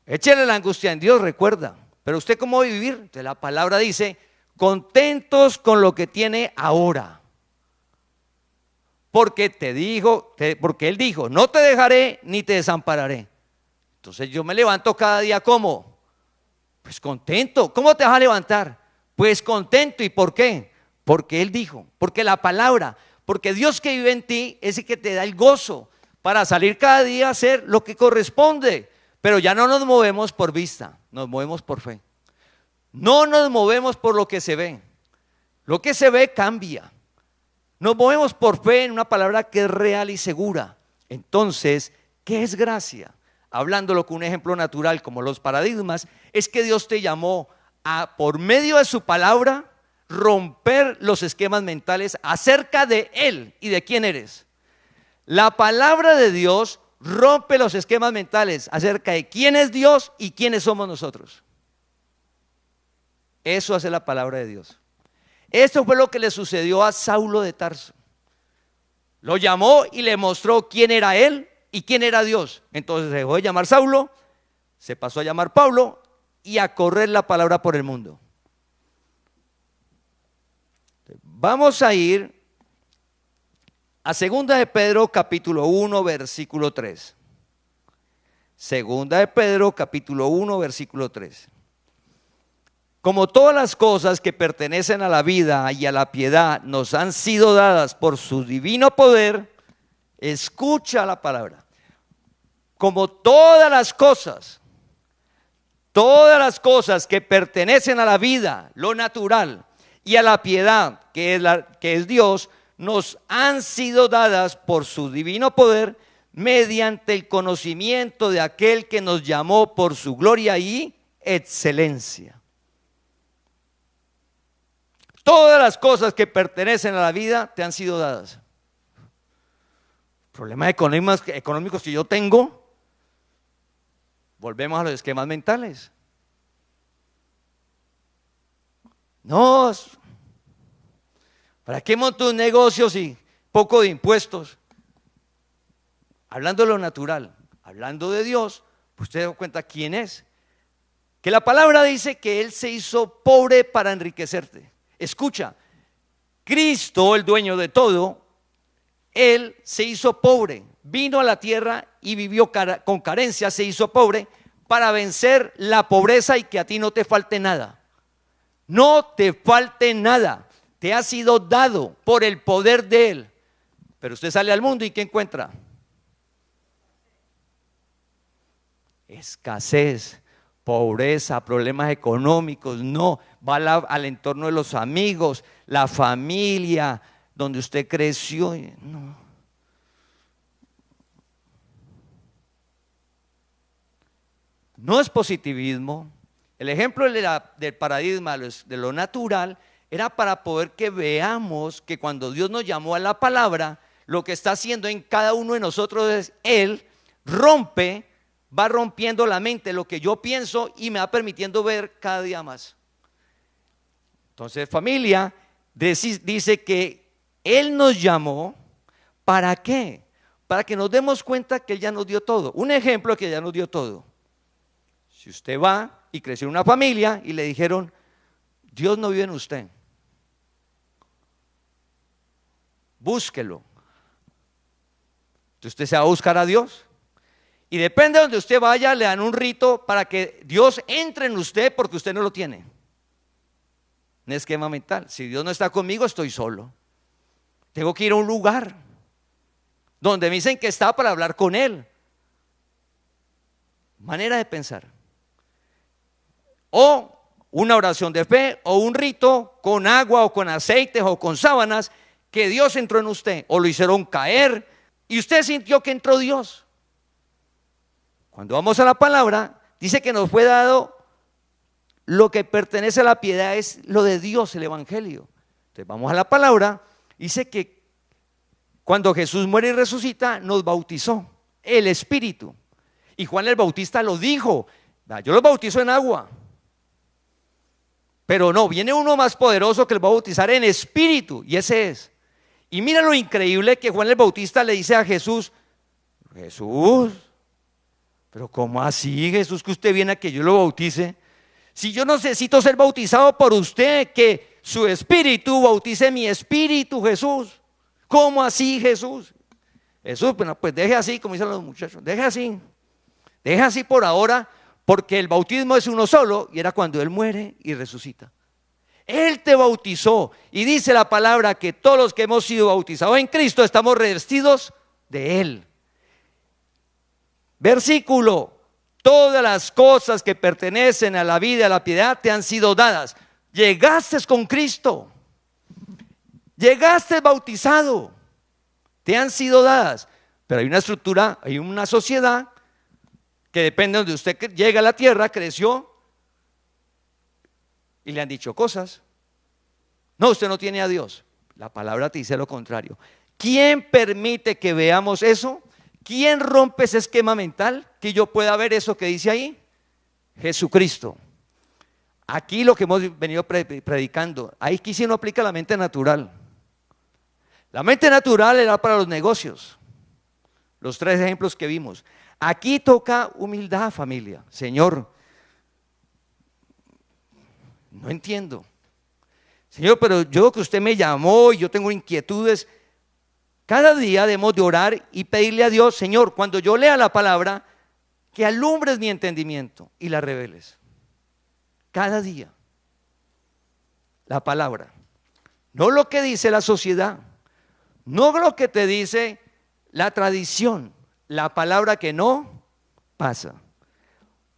Échele la angustia en Dios, recuerda. Pero usted cómo va a vivir. Entonces la palabra dice, contentos con lo que tiene ahora. Porque porque Él dijo, no te dejaré ni te desampararé. Entonces yo me levanto cada día, ¿cómo? Pues contento. ¿Cómo te vas a levantar? Pues contento. ¿Y por qué? Porque Él dijo, porque la palabra, porque Dios que vive en ti es el que te da el gozo para salir cada día a hacer lo que corresponde. Pero ya no nos movemos por vista, nos movemos por fe. No nos movemos por lo que se ve. Lo que se ve cambia. Nos movemos por fe en una palabra que es real y segura. Entonces, ¿qué es gracia? Hablándolo con un ejemplo natural como los paradigmas, es que Dios te llamó a, por medio de su palabra, romper los esquemas mentales acerca de Él y de quién eres. La palabra de Dios rompe los esquemas mentales acerca de quién es Dios y quiénes somos nosotros. Eso hace la palabra de Dios. Esto fue lo que le sucedió a Saulo de Tarso. Lo llamó y le mostró quién era él y quién era Dios. Entonces se dejó de llamar Saulo, se pasó a llamar Pablo y a correr la palabra por el mundo. Vamos a ir a 2 de Pedro capítulo 1 versículo 3. 2 de Pedro capítulo 1 versículo 3. Como todas las cosas que pertenecen a la vida y a la piedad nos han sido dadas por su divino poder, escucha la palabra. Como todas las cosas que pertenecen a la vida, lo natural, y a la piedad, que es Dios, nos han sido dadas por su divino poder mediante el conocimiento de aquel que nos llamó por su gloria y excelencia. Todas las cosas que pertenecen a la vida te han sido dadas. Problemas económicos que yo tengo, volvemos a los esquemas mentales. No, ¿para qué monto un negocio si poco de impuestos? Hablando de lo natural, hablando de Dios, pues usted se da cuenta quién es. Que la palabra dice que Él se hizo pobre para enriquecerte. Escucha, Cristo, el dueño de todo, Él se hizo pobre, vino a la tierra y vivió con carencia, se hizo pobre para vencer la pobreza y que a ti no te falte nada. No te falte nada, te ha sido dado por el poder de Él. Pero usted sale al mundo y ¿qué encuentra? Escasez, pobreza, problemas económicos. No, va al entorno de los amigos, la familia, donde usted creció. No. No es positivismo. El ejemplo del paradigma de lo natural era para poder que veamos que cuando Dios nos llamó a la palabra, lo que está haciendo en cada uno de nosotros es Él va rompiendo la mente, lo que yo pienso, y me va permitiendo ver cada día más. Entonces, familia, dice que Él nos llamó, ¿para qué? Para que nos demos cuenta que Él ya nos dio todo. Un ejemplo que ya nos dio todo. Si usted va y creció en una familia y le dijeron, Dios no vive en usted, búsquelo. Entonces usted se va a buscar a Dios. Y depende de donde usted vaya, le dan un rito para que Dios entre en usted porque usted no lo tiene. Un esquema mental. Si Dios no está conmigo, estoy solo. Tengo que ir a un lugar donde me dicen que está para hablar con Él. Manera de pensar. O una oración de fe o un rito con agua o con aceites o con sábanas, que Dios entró en usted o lo hicieron caer y usted sintió que entró Dios. Cuando vamos a la palabra, dice que nos fue dado lo que pertenece a la piedad, es lo de Dios, el evangelio. Entonces vamos a la palabra, dice que cuando Jesús muere y resucita, nos bautizó el Espíritu. Y Juan el Bautista lo dijo: yo los bautizo en agua, pero no, viene uno más poderoso que los va a bautizar en Espíritu, y ese es. Y mira lo increíble que Juan el Bautista le dice a Jesús: Jesús, pero ¿cómo así, Jesús, que usted viene a que yo lo bautice? Si yo no necesito ser bautizado por usted, que su espíritu bautice mi espíritu, Jesús. ¿Cómo así, Jesús? Jesús, bueno, pues deje así, como dicen los muchachos, deje así por ahora, porque el bautismo es uno solo, y era cuando Él muere y resucita. Él te bautizó, y dice la palabra que todos los que hemos sido bautizados en Cristo estamos revestidos de Él. Versículo: todas las cosas que pertenecen a la vida y a la piedad te han sido dadas. Llegaste con Cristo, llegaste bautizado, te han sido dadas. Pero hay una estructura, hay una sociedad que depende de donde usted llega a la tierra, creció, y le han dicho cosas. No, usted no tiene a Dios. La palabra te dice lo contrario. ¿Quién permite que veamos eso? ¿Quién rompe ese esquema mental que yo pueda ver eso que dice ahí? Jesucristo. Aquí lo que hemos venido predicando, ahí sí no aplica la mente natural. La mente natural era para los negocios, los 3 ejemplos que vimos. Aquí toca humildad, familia. Señor, no entiendo. Señor, pero yo que usted me llamó y yo tengo inquietudes. Cada día debemos de orar y pedirle a Dios: Señor, cuando yo lea la palabra, que alumbres mi entendimiento y la reveles. Cada día. La palabra. No lo que dice la sociedad, no lo que te dice la tradición, la palabra que no pasa.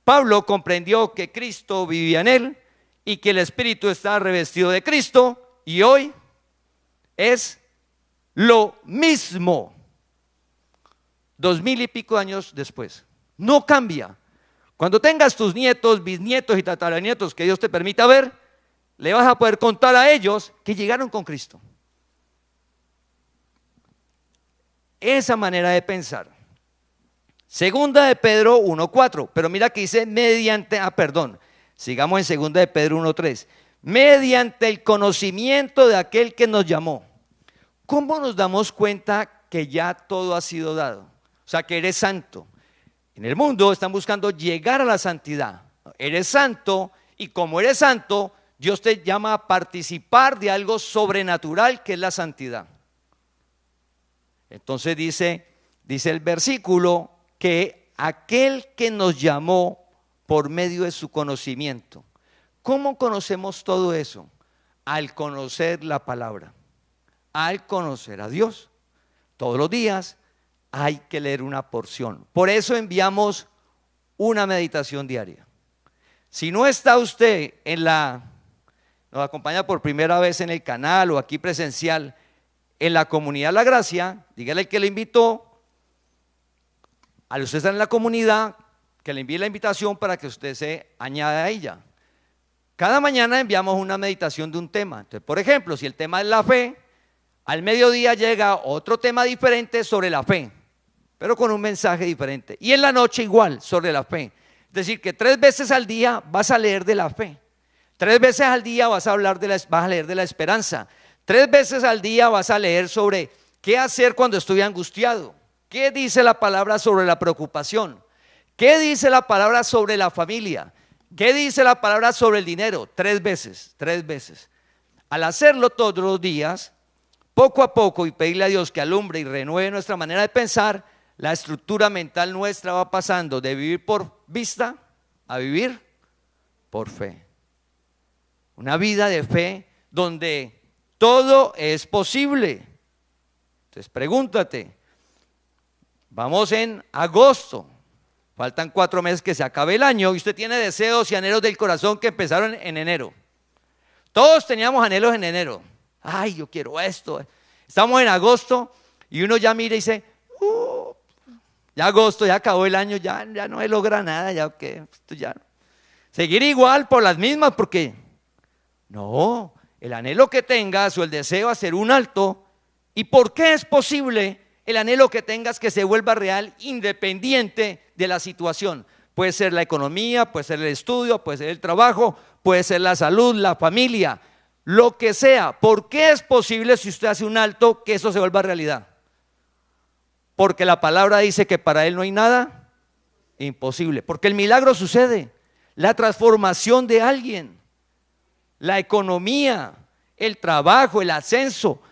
Pablo comprendió que Cristo vivía en él y que el Espíritu está revestido de Cristo, y hoy es lo mismo, 2000 y pico años después. No cambia. Cuando tengas tus nietos, bisnietos y tataranietos, que Dios te permita ver, le vas a poder contar a ellos que llegaron con Cristo. Esa manera de pensar. Segunda de Pedro 1:4, pero mira que dice mediante, sigamos en segunda de Pedro 1:3, mediante el conocimiento de aquel que nos llamó. ¿Cómo nos damos cuenta que ya todo ha sido dado? O sea, que eres santo. En el mundo están buscando llegar a la santidad. Eres santo, y como eres santo, Dios te llama a participar de algo sobrenatural que es la santidad. Entonces dice el versículo que aquel que nos llamó por medio de su conocimiento. ¿Cómo conocemos todo eso? Al conocer la palabra, al conocer a Dios. Todos los días hay que leer una porción. Por eso enviamos una meditación diaria. Si no está usted nos acompaña por primera vez en el canal o aquí presencial, en la comunidad La Gracia, dígale que le invitó. Al usted estar en la comunidad, que le envíe la invitación para que usted se añada a ella. Cada mañana enviamos una meditación de un tema. Entonces, por ejemplo, si el tema es la fe, al mediodía llega otro tema diferente sobre la fe, pero con un mensaje diferente. Y en la noche igual, sobre la fe. Es decir, que 3 veces al día vas a leer de la fe. 3 veces al día vas a leer de la esperanza. 3 veces al día vas a leer sobre qué hacer cuando estoy angustiado. ¿Qué dice la palabra sobre la preocupación? ¿Qué dice la palabra sobre la familia? ¿Qué dice la palabra sobre el dinero? 3 veces, 3 veces. Al hacerlo todos los días, poco a poco, y pedirle a Dios que alumbre y renueve nuestra manera de pensar, la estructura mental nuestra va pasando de vivir por vista a vivir por fe. Una vida de fe donde todo es posible. Entonces pregúntate, vamos en agosto, Faltan 4 meses que se acabe el año y usted tiene deseos y anhelos del corazón que empezaron en enero. Todos teníamos anhelos en enero. Ay, yo quiero esto. Estamos en agosto y uno ya mira y dice, ya agosto, ya acabó el año, ya no se logra nada, ya que esto ya. Seguir igual por las mismas, porque no, el anhelo que tengas o el deseo hacer un alto. ¿Y por qué es posible el anhelo que tengas que se vuelva real independiente de la situación? Puede ser la economía, puede ser el estudio, puede ser el trabajo, puede ser la salud, la familia, lo que sea. ¿Por qué es posible, si usted hace un alto, que eso se vuelva realidad? Porque la palabra dice que para Él no hay nada imposible. Porque el milagro sucede, la transformación de alguien, la economía, el trabajo, el ascenso.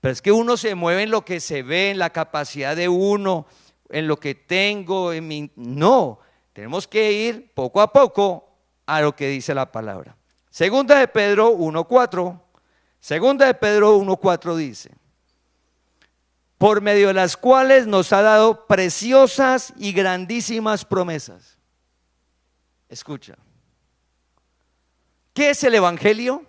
Pero es que uno se mueve en lo que se ve, en la capacidad de uno, en lo que tengo, no, tenemos que ir poco a poco a lo que dice la palabra. Segunda de Pedro 1:4, Segunda de Pedro 1:4 dice: por medio de las cuales nos ha dado preciosas y grandísimas promesas. Escucha, ¿qué es el evangelio?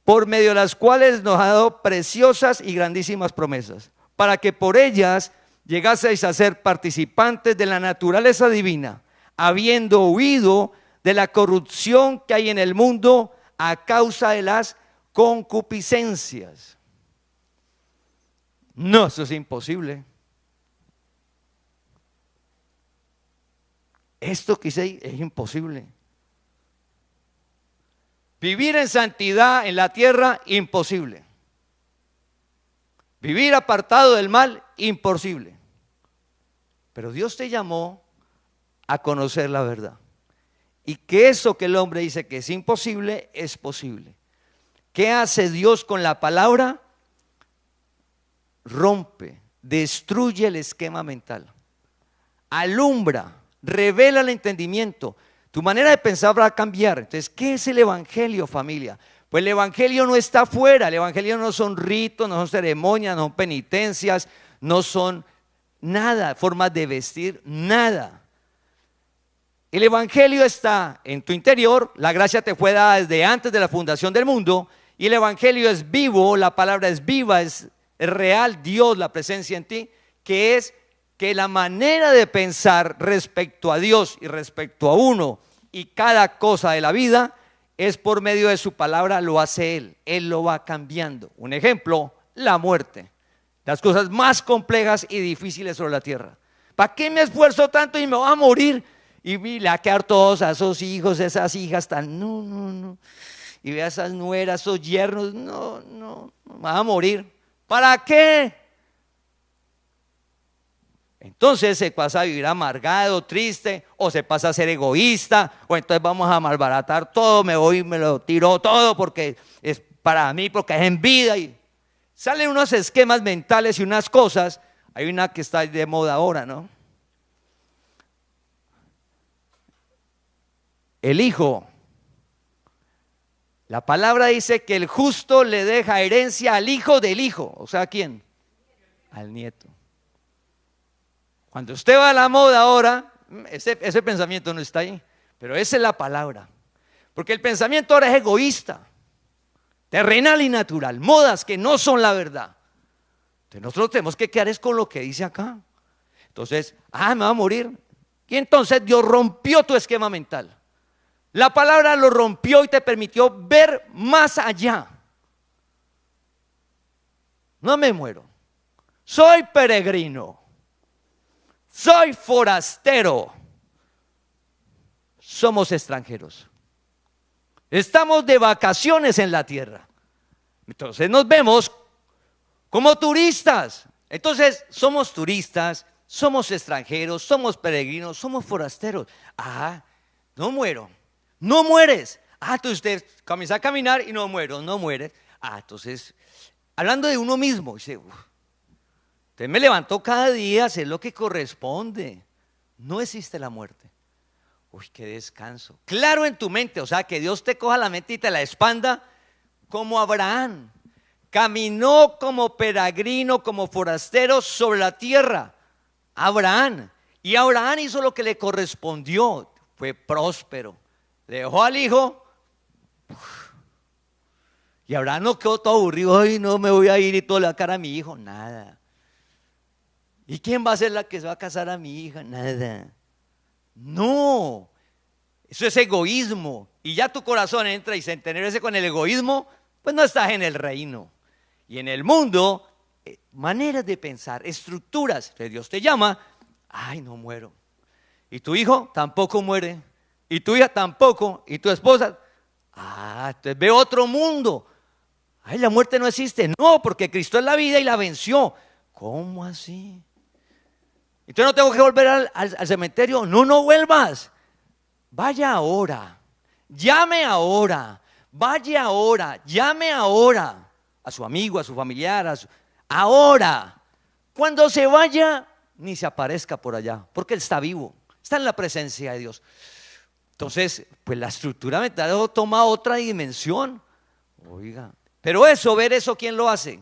Por medio de las cuales nos ha dado preciosas y grandísimas promesas, para que por ellas llegaseis a ser participantes de la naturaleza divina, habiendo huido de la corrupción que hay en el mundo a causa de las concupiscencias. No, eso es imposible. Esto que hice es imposible. Vivir en santidad en la tierra, imposible. Vivir apartado del mal, imposible. Pero Dios te llamó a conocer la verdad. Y que eso que el hombre dice que es imposible, es posible. ¿Qué hace Dios con la palabra? Rompe, destruye el esquema mental, alumbra, revela el entendimiento. Tu manera de pensar va a cambiar. Entonces, ¿qué es el evangelio, familia? Pues el evangelio no está afuera. El evangelio no son ritos, no son ceremonias, no son penitencias, no son nada, formas de vestir, nada. El evangelio está en tu interior. La gracia te fue dada desde antes de la fundación del mundo. Y el evangelio es vivo, la palabra es viva, es real, Dios, la presencia en ti, que es que la manera de pensar respecto a Dios y respecto a uno y cada cosa de la vida es por medio de su palabra, lo hace Él lo va cambiando. Un ejemplo, la muerte, las cosas más complejas y difíciles sobre la tierra. ¿Para qué me esfuerzo tanto y me voy a morir? Y le va a quedar todos a esos hijos, esas hijas tan, no. Y ve a esas nueras, esos yernos, no, van a morir. ¿Para qué? Entonces se pasa a vivir amargado, triste, o se pasa a ser egoísta, o entonces vamos a malbaratar todo, me voy y me lo tiro todo porque es para mí, porque es en vida. Y salen unos esquemas mentales y unas cosas. Hay una que está de moda ahora, ¿no? El hijo. La palabra dice que el justo le deja herencia al hijo del hijo. O sea, ¿a quién? Al nieto. Cuando usted va a la moda ahora, ese pensamiento no está ahí, pero esa es la palabra. Porque el pensamiento ahora es egoísta, terrenal y natural, modas que no son la verdad. Entonces nosotros tenemos que quedar es con lo que dice acá. Entonces, me va a morir. Y entonces Dios rompió tu esquema mental. La palabra lo rompió y te permitió ver más allá. No me muero, soy peregrino. Soy forastero. Somos extranjeros. Estamos de vacaciones en la tierra. Entonces nos vemos como turistas. Entonces somos turistas, somos extranjeros, somos peregrinos, somos forasteros. No muero. No mueres. Entonces usted comienza a caminar y no muero, no mueres. Entonces, hablando de uno mismo, dice, usted me levantó cada día a hacer lo que corresponde. No existe la muerte. Qué descanso. Claro en tu mente, o sea, que Dios te coja la mente y te la expanda como Abraham. Caminó como peregrino, como forastero sobre la tierra. Abraham. Y Abraham hizo lo que le correspondió, fue próspero. Le dejó al hijo. Y Abraham no quedó todo aburrido, ay, no me voy a ir y todo le va a cara a mi hijo, nada. ¿Y quién va a ser la que se va a casar a mi hija? Nada. No, eso es egoísmo. Y ya tu corazón entra y se entenerece con el egoísmo, pues no estás en el reino. Y en el mundo, maneras de pensar, estructuras que Dios te llama, ay, no muero. Y tu hijo tampoco muere. Y tu hija tampoco. Y tu esposa, entonces ve otro mundo. Ay, la muerte no existe. No, porque Cristo es la vida y la venció. ¿Cómo así? Entonces no tengo que volver al cementerio. No, no vuelvas. Vaya ahora. Llame ahora. Vaya ahora. Llame ahora. A su amigo, a su familiar. Ahora. Cuando se vaya, ni se aparezca por allá. Porque él está vivo. Está en la presencia de Dios. Entonces, pues la estructura mental toma otra dimensión. Oiga. Pero ver eso, ¿quién lo hace?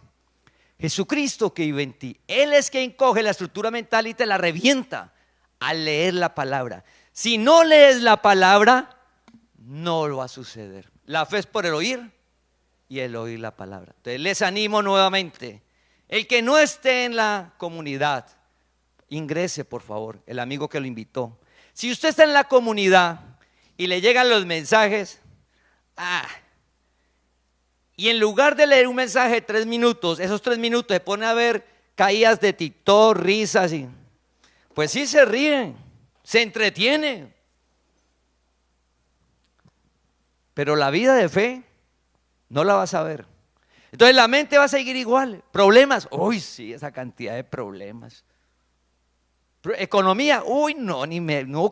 Jesucristo que vive en ti. Él es quien coge la estructura mental y te la revienta al leer la palabra. Si no lees la palabra, no lo va a suceder. La fe es por el oír y el oír la palabra. Entonces les animo nuevamente. El que no esté en la comunidad, ingrese por favor, el amigo que lo invitó. Si usted está en la comunidad y le llegan los mensajes, y en lugar de leer un mensaje de 3 minutos, esos 3 minutos se pone a ver caídas de TikTok, risas, pues sí se ríen, se entretienen. Pero la vida de fe no la vas a ver. Entonces la mente va a seguir igual. Problemas, uy sí, esa cantidad de problemas. Economía, uy no,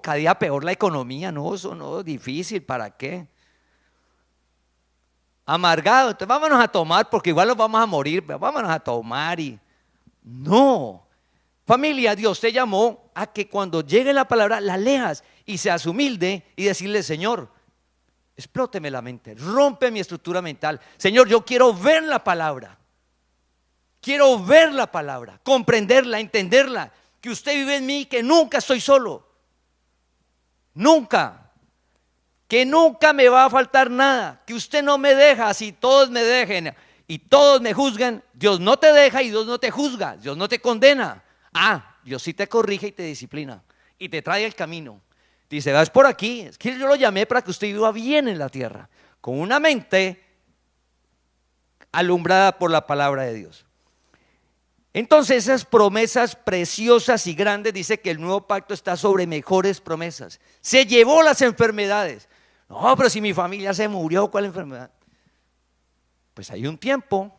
cada día peor la economía, no, eso no, difícil, ¿para qué? Amargado, entonces vámonos a tomar porque igual nos vamos a morir, vámonos a tomar y no. Familia, Dios te llamó a que cuando llegue la palabra la leas y seas humilde y decirle, Señor, explóteme la mente, rompe mi estructura mental. Señor, yo quiero ver la palabra, comprenderla, entenderla, que usted vive en mí, que nunca estoy solo, nunca. Que nunca me va a faltar nada, que usted no me deja, si todos me dejen y todos me juzgan, Dios no te deja y Dios no te juzga, Dios no te condena. Dios sí te corrige y te disciplina y te trae el camino. Dice, vas por aquí, es que yo lo llamé para que usted viva bien en la tierra, con una mente alumbrada por la palabra de Dios. Entonces esas promesas preciosas y grandes, dice que el nuevo pacto está sobre mejores promesas. Se llevó las enfermedades. No, pero si mi familia se murió, ¿cuál enfermedad? Pues hay un tiempo,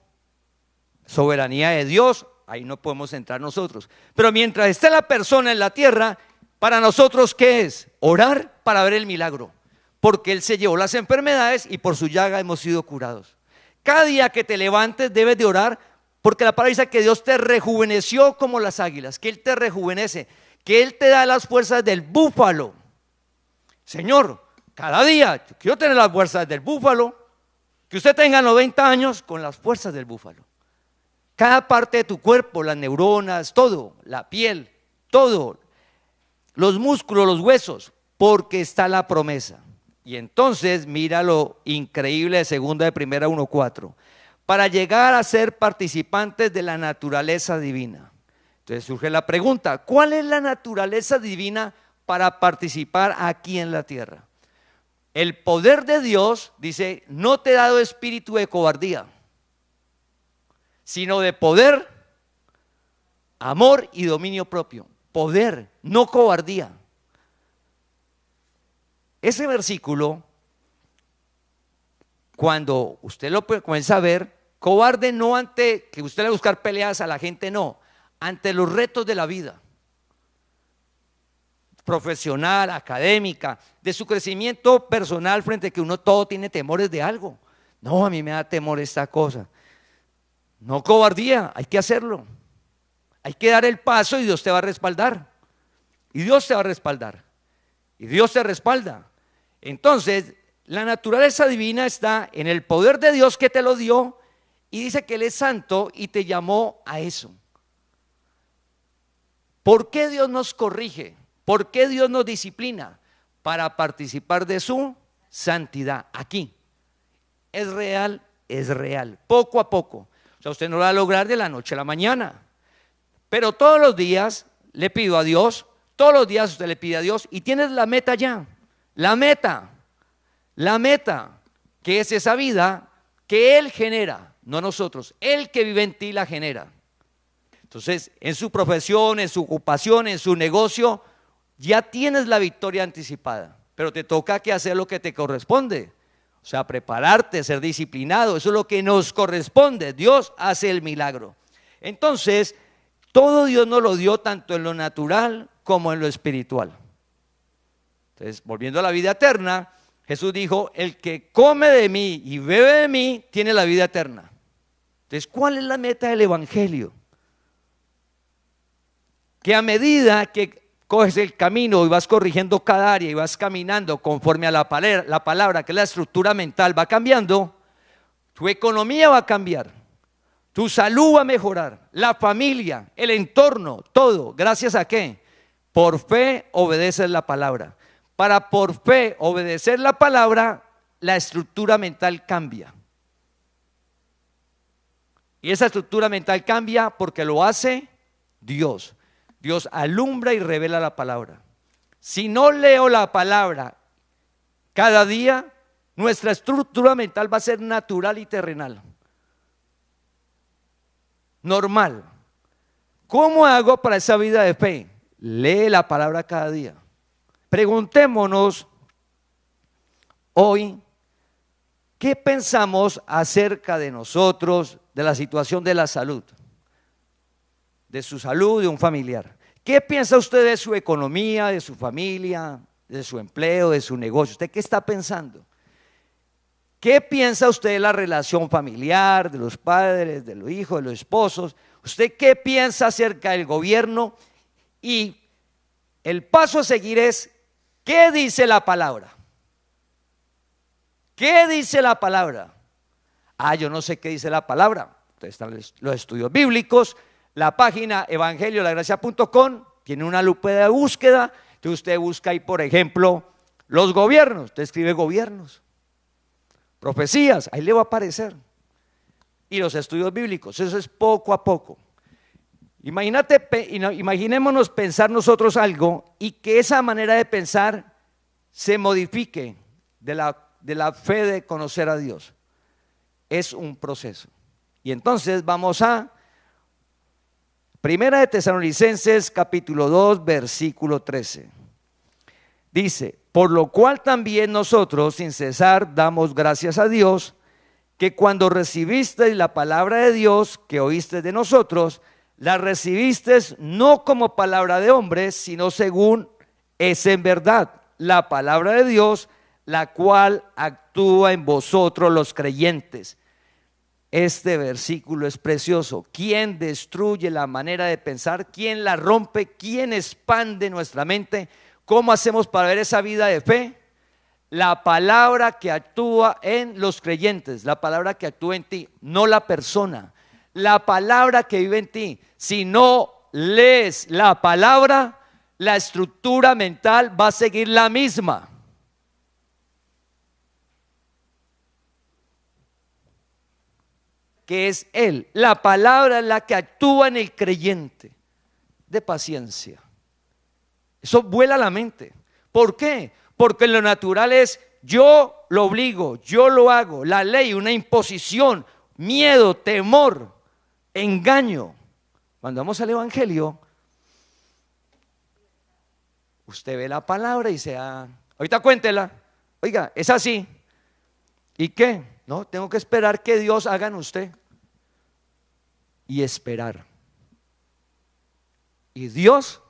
soberanía de Dios, ahí no podemos entrar nosotros. Pero mientras esté la persona en la tierra, para nosotros, ¿qué es? Orar para ver el milagro. Porque Él se llevó las enfermedades y por su llaga hemos sido curados. Cada día que te levantes debes de orar, porque la palabra dice que Dios te rejuveneció como las águilas, que Él te rejuvenece, que Él te da las fuerzas del búfalo. Señor, cada día yo quiero tener las fuerzas del búfalo, que usted tenga 90 años con las fuerzas del búfalo. Cada parte de tu cuerpo, las neuronas, todo, la piel, todo, los músculos, los huesos, porque está la promesa. Y entonces mira lo increíble de 2 de Primera 1:4. Para llegar a ser participantes de la naturaleza divina. Entonces surge la pregunta, ¿cuál es la naturaleza divina para participar aquí en la tierra? El poder de Dios, dice, no te he dado espíritu de cobardía, sino de poder, amor y dominio propio. Poder, no cobardía. Ese versículo, cuando usted lo comienza a ver, cobarde no ante que usted le va a buscar peleas a la gente, no, ante los retos de la vida. Profesional, académica, de su crecimiento personal frente a que uno todo tiene temores de algo. No, a mí me da temor esta cosa. No cobardía, hay que hacerlo. Hay que dar el paso y Dios te va a respaldar. Y Dios te va a respaldar. Y Dios te respalda. Entonces, la naturaleza divina está en el poder de Dios que te lo dio y dice que Él es santo y te llamó a eso. ¿Por qué Dios nos corrige? ¿Por qué Dios nos disciplina? Para participar de su santidad. Aquí. Es real, poco a poco. O sea, usted no lo va a lograr de la noche a la mañana. Pero todos los días le pido a Dios, todos los días usted le pide a Dios y tienes la meta ya. La meta, que es esa vida que Él genera, no nosotros. Él que vive en ti la genera. Entonces, en su profesión, en su ocupación, en su negocio, ya tienes la victoria anticipada, pero te toca que hacer lo que te corresponde, o sea, prepararte, ser disciplinado, eso es lo que nos corresponde. Dios hace el milagro. Entonces, todo Dios nos lo dio tanto en lo natural como en lo espiritual. Entonces, volviendo a la vida eterna, Jesús dijo, el que come de mí y bebe de mí, tiene la vida eterna. Entonces, ¿cuál es la meta del evangelio? Que a medida que coges el camino y vas corrigiendo cada área y vas caminando conforme a la palabra, que es la estructura mental, va cambiando, tu economía va a cambiar, tu salud va a mejorar, la familia, el entorno, todo. ¿Gracias a qué? Por fe obedeces la palabra. Para por fe obedecer la palabra, la estructura mental cambia. Y esa estructura mental cambia porque lo hace Dios. Dios alumbra y revela la palabra. Si no leo la palabra cada día, nuestra estructura mental va a ser natural y terrenal. Normal. ¿Cómo hago para esa vida de fe? Lee la palabra cada día. Preguntémonos hoy, ¿qué pensamos acerca de nosotros, de la situación de la salud? De su salud, de un familiar. ¿Qué piensa usted de su economía, de su familia, de su empleo, de su negocio? ¿Usted qué está pensando? ¿Qué piensa usted de la relación familiar, de los padres, de los hijos, de los esposos? ¿Usted qué piensa acerca del gobierno? Y el paso a seguir es, ¿qué dice la palabra? ¿Qué dice la palabra? Yo no sé qué dice la palabra. Entonces están los estudios bíblicos. La página evangeliolagracia.com tiene una lupa de búsqueda. Entonces usted busca ahí, por ejemplo, los gobiernos. Usted escribe gobiernos, profecías, ahí le va a aparecer. Y los estudios bíblicos, eso es poco a poco. Imaginémonos pensar nosotros algo y que esa manera de pensar se modifique de la fe de conocer a Dios. Es un proceso. Y entonces vamos a Primera de Tesalonicenses capítulo 2 versículo 13. Dice, por lo cual también nosotros sin cesar damos gracias a Dios, que cuando recibisteis la palabra de Dios que oíste de nosotros, la recibisteis no como palabra de hombres, sino según es en verdad la palabra de Dios, la cual actúa en vosotros los creyentes. Este versículo es precioso. ¿Quién destruye la manera de pensar? ¿Quién la rompe? ¿Quién expande nuestra mente? ¿Cómo hacemos para ver esa vida de fe? La palabra que actúa en los creyentes, la palabra que actúa en ti, no la persona, la palabra que vive en ti. Si no lees la palabra, la estructura mental va a seguir la misma. Que es Él, la palabra es la que actúa en el creyente, de paciencia. Eso vuela la mente. ¿Por qué? Porque lo natural es yo lo obligo, yo lo hago, la ley, una imposición, miedo, temor, engaño. Cuando vamos al evangelio, usted ve la palabra y dice, ahorita cuéntela, oiga, es así. ¿Y qué? No, tengo que esperar que Dios haga en usted. Y esperar. Y Dios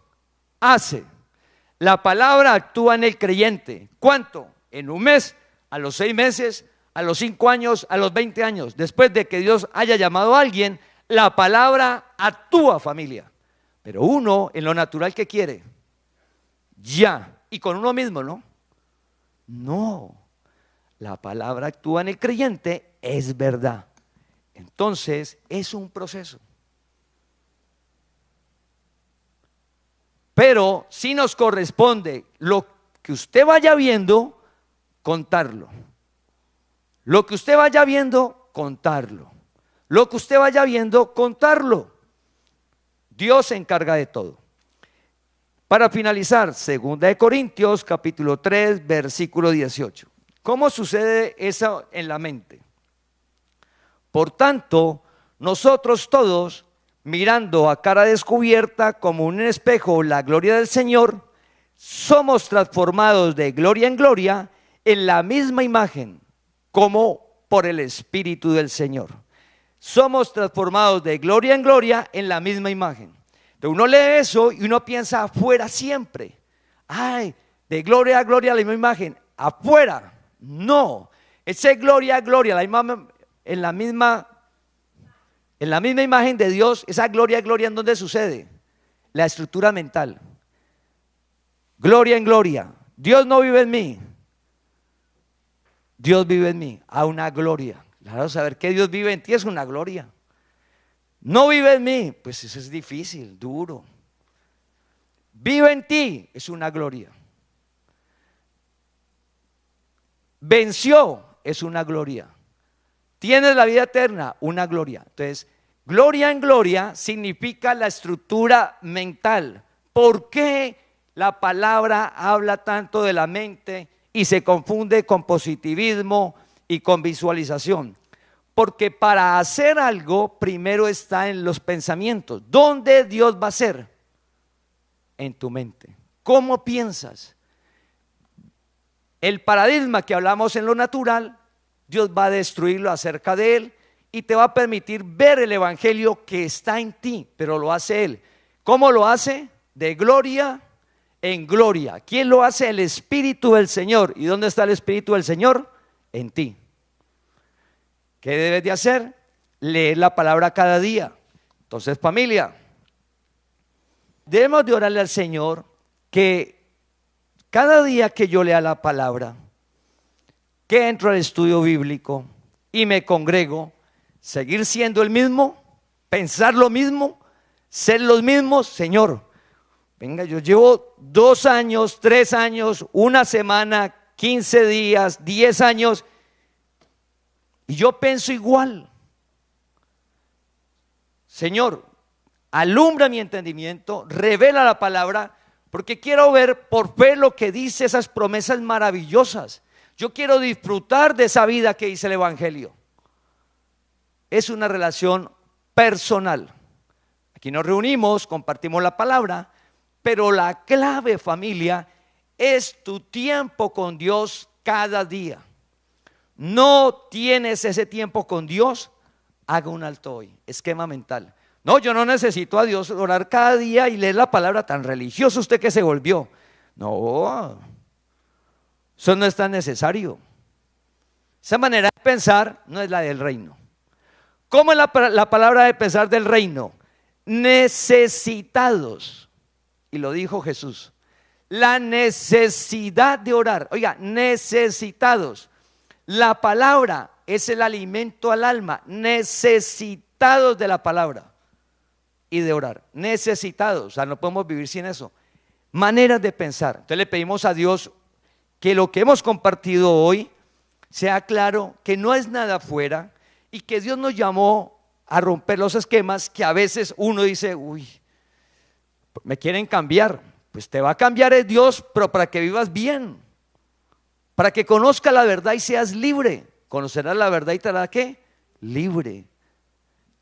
hace. La palabra actúa en el creyente. ¿Cuánto? En un mes, a los 6 meses, a los 5 años, a los 20 años. Después de que Dios haya llamado a alguien, la palabra actúa, familia. Pero uno, en lo natural que quiere, ya. Y con uno mismo, ¿no? No. La palabra actúa en el creyente, es verdad. Entonces, es un proceso. Pero sí nos corresponde lo que usted vaya viendo, contarlo. Lo que usted vaya viendo, contarlo. Lo que usted vaya viendo, contarlo. Dios se encarga de todo. Para finalizar, 2 Corintios capítulo 3, versículo 18. ¿Cómo sucede eso en la mente? Por tanto, nosotros todos, mirando a cara descubierta como un espejo la gloria del Señor, somos transformados de gloria en gloria en la misma imagen, como por el Espíritu del Señor. Somos transformados de gloria en gloria en la misma imagen. Entonces uno lee eso y uno piensa afuera siempre. Ay, de gloria a gloria la misma imagen. Afuera, no. Ese gloria a gloria, en la misma imagen de Dios. Esa gloria a gloria, ¿en dónde sucede? La estructura mental. Gloria en gloria. Dios no vive en mí. Dios vive en mí, a una gloria. Claro, saber que Dios vive en ti es una gloria. No vive en mí, pues eso es difícil, duro. Vive en ti, es una gloria. Venció, es una gloria. Tienes la vida eterna, una gloria. Entonces, gloria en gloria significa la estructura mental. ¿Por qué la palabra habla tanto de la mente y se confunde con positivismo y con visualización? Porque para hacer algo primero está en los pensamientos. ¿Dónde Dios va a ser? En tu mente. ¿Cómo piensas? El paradigma que hablamos en lo natural, Dios va a destruirlo acerca de él y te va a permitir ver el evangelio que está en ti, pero lo hace él. ¿Cómo lo hace? De gloria en gloria. ¿Quién lo hace? El Espíritu del Señor. ¿Y dónde está el Espíritu del Señor? En ti. ¿Qué debes de hacer? Leer la palabra cada día. Entonces, familia, debemos de orarle al Señor que cada día que yo lea la palabra, que entro al estudio bíblico y me congrego, seguir siendo el mismo, pensar lo mismo, ser los mismos. Señor, venga, yo llevo 2 años, 3 años, 1 semana, 15 días, 10 años, y yo pienso igual. Señor, alumbra mi entendimiento, revela la palabra, porque quiero ver por fe lo que dice esas promesas maravillosas. Yo quiero disfrutar de esa vida que dice el evangelio. Es una relación personal. Aquí nos reunimos, compartimos la palabra, pero la clave, familia, es tu tiempo con Dios cada día. No tienes ese tiempo con Dios, haga un alto hoy. Esquema mental. No, yo no necesito a Dios orar cada día y leer la palabra. Tan religioso usted que se volvió. No, eso no es tan necesario. Esa manera de pensar no es la del reino. ¿Cómo es la palabra de pensar del reino? Necesitados. Y lo dijo Jesús. La necesidad de orar. Oiga, necesitados. La palabra es el alimento al alma. Necesitados de la palabra y de orar. Necesitados. O sea, no podemos vivir sin eso. Maneras de pensar. Entonces le pedimos a Dios que lo que hemos compartido hoy sea claro, que no es nada fuera y que Dios nos llamó a romper los esquemas que a veces uno dice, uy, me quieren cambiar. Pues te va a cambiar el Dios, pero para que vivas bien, para que conozcas la verdad y seas libre. Conocerás la verdad y te hará ¿qué? Libre.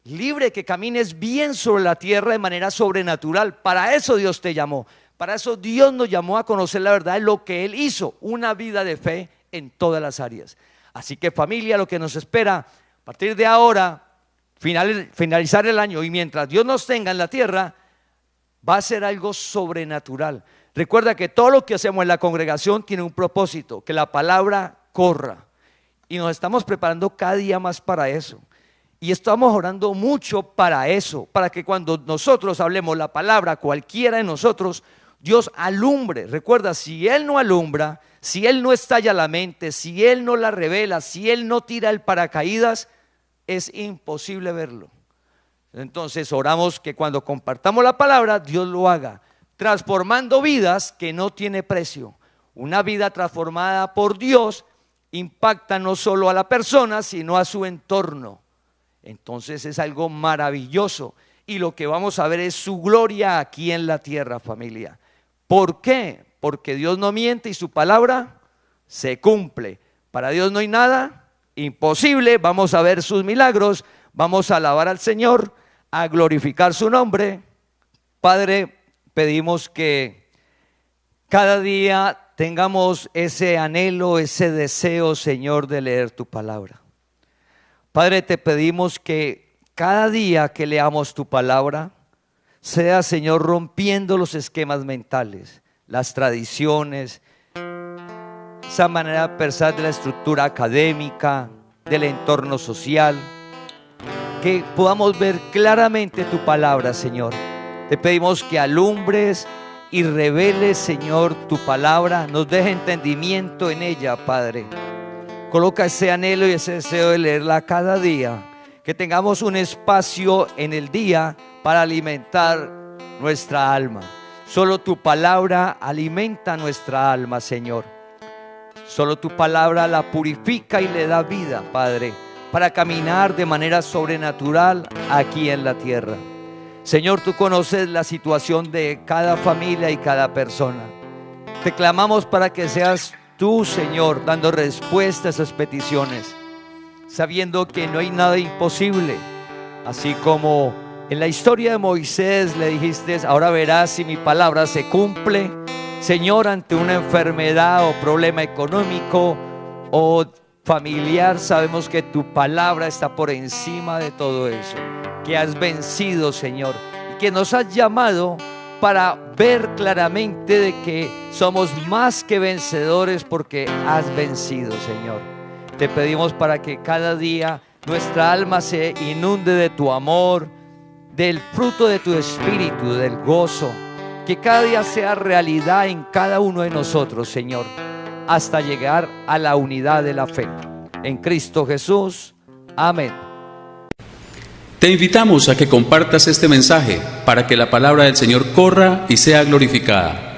Libre, que camines bien sobre la tierra de manera sobrenatural. Para eso Dios te llamó. Para eso Dios nos llamó a conocer la verdad de lo que Él hizo, una vida de fe en todas las áreas. Así que familia, lo que nos espera a partir de ahora, finalizar el año y mientras Dios nos tenga en la tierra, va a ser algo sobrenatural. Recuerda que todo lo que hacemos en la congregación tiene un propósito, que la palabra corra. Y nos estamos preparando cada día más para eso. Y estamos orando mucho para eso, para que cuando nosotros hablemos la palabra, cualquiera de nosotros, Dios alumbre. Recuerda, si Él no alumbra, si Él no estalla la mente, si Él no la revela, si Él no tira el paracaídas, es imposible verlo. Entonces oramos que cuando compartamos la palabra, Dios lo haga. transformando vidas que no tiene precio. Una vida transformada por Dios impacta no solo a la persona, sino a su entorno. Entonces es algo maravilloso. Y lo que vamos a ver es su gloria aquí en la tierra, familia. ¿Por qué? Porque Dios no miente y su palabra se cumple. Para Dios no hay nada imposible. Vamos a ver sus milagros, vamos a alabar al Señor, a glorificar su nombre. Padre, pedimos que cada día tengamos ese anhelo, ese deseo, Señor, de leer tu palabra. Padre, te pedimos que cada día que leamos tu palabra, sea, Señor, rompiendo los esquemas mentales, las tradiciones, esa manera de pensar de la estructura académica, del entorno social, que podamos ver claramente tu palabra, Señor. Te pedimos que alumbres y reveles, Señor, tu palabra, nos deje entendimiento en ella, Padre. Coloca ese anhelo y ese deseo de leerla cada día, que tengamos un espacio en el día para alimentar nuestra alma. Solo tu palabra alimenta nuestra alma, Señor. Solo tu palabra la purifica y le da vida, Padre, para caminar de manera sobrenatural aquí en la tierra. Señor, tú conoces la situación de cada familia y cada persona. Te clamamos para que seas tú, Señor, dando respuesta a esas peticiones, sabiendo que no hay nada imposible. Así como en la historia de Moisés le dijiste: ahora verás si mi palabra se cumple. Señor, ante una enfermedad o problema económico o familiar, sabemos que tu palabra está por encima de todo eso, que has vencido, Señor, y que nos has llamado para ver claramente de que somos más que vencedores porque has vencido, Señor. Te pedimos para que cada día nuestra alma se inunde de tu amor, del fruto de tu espíritu, del gozo, que cada día sea realidad en cada uno de nosotros, Señor, hasta llegar a la unidad de la fe. En Cristo Jesús. Amén. Te invitamos a que compartas este mensaje para que la palabra del Señor corra y sea glorificada.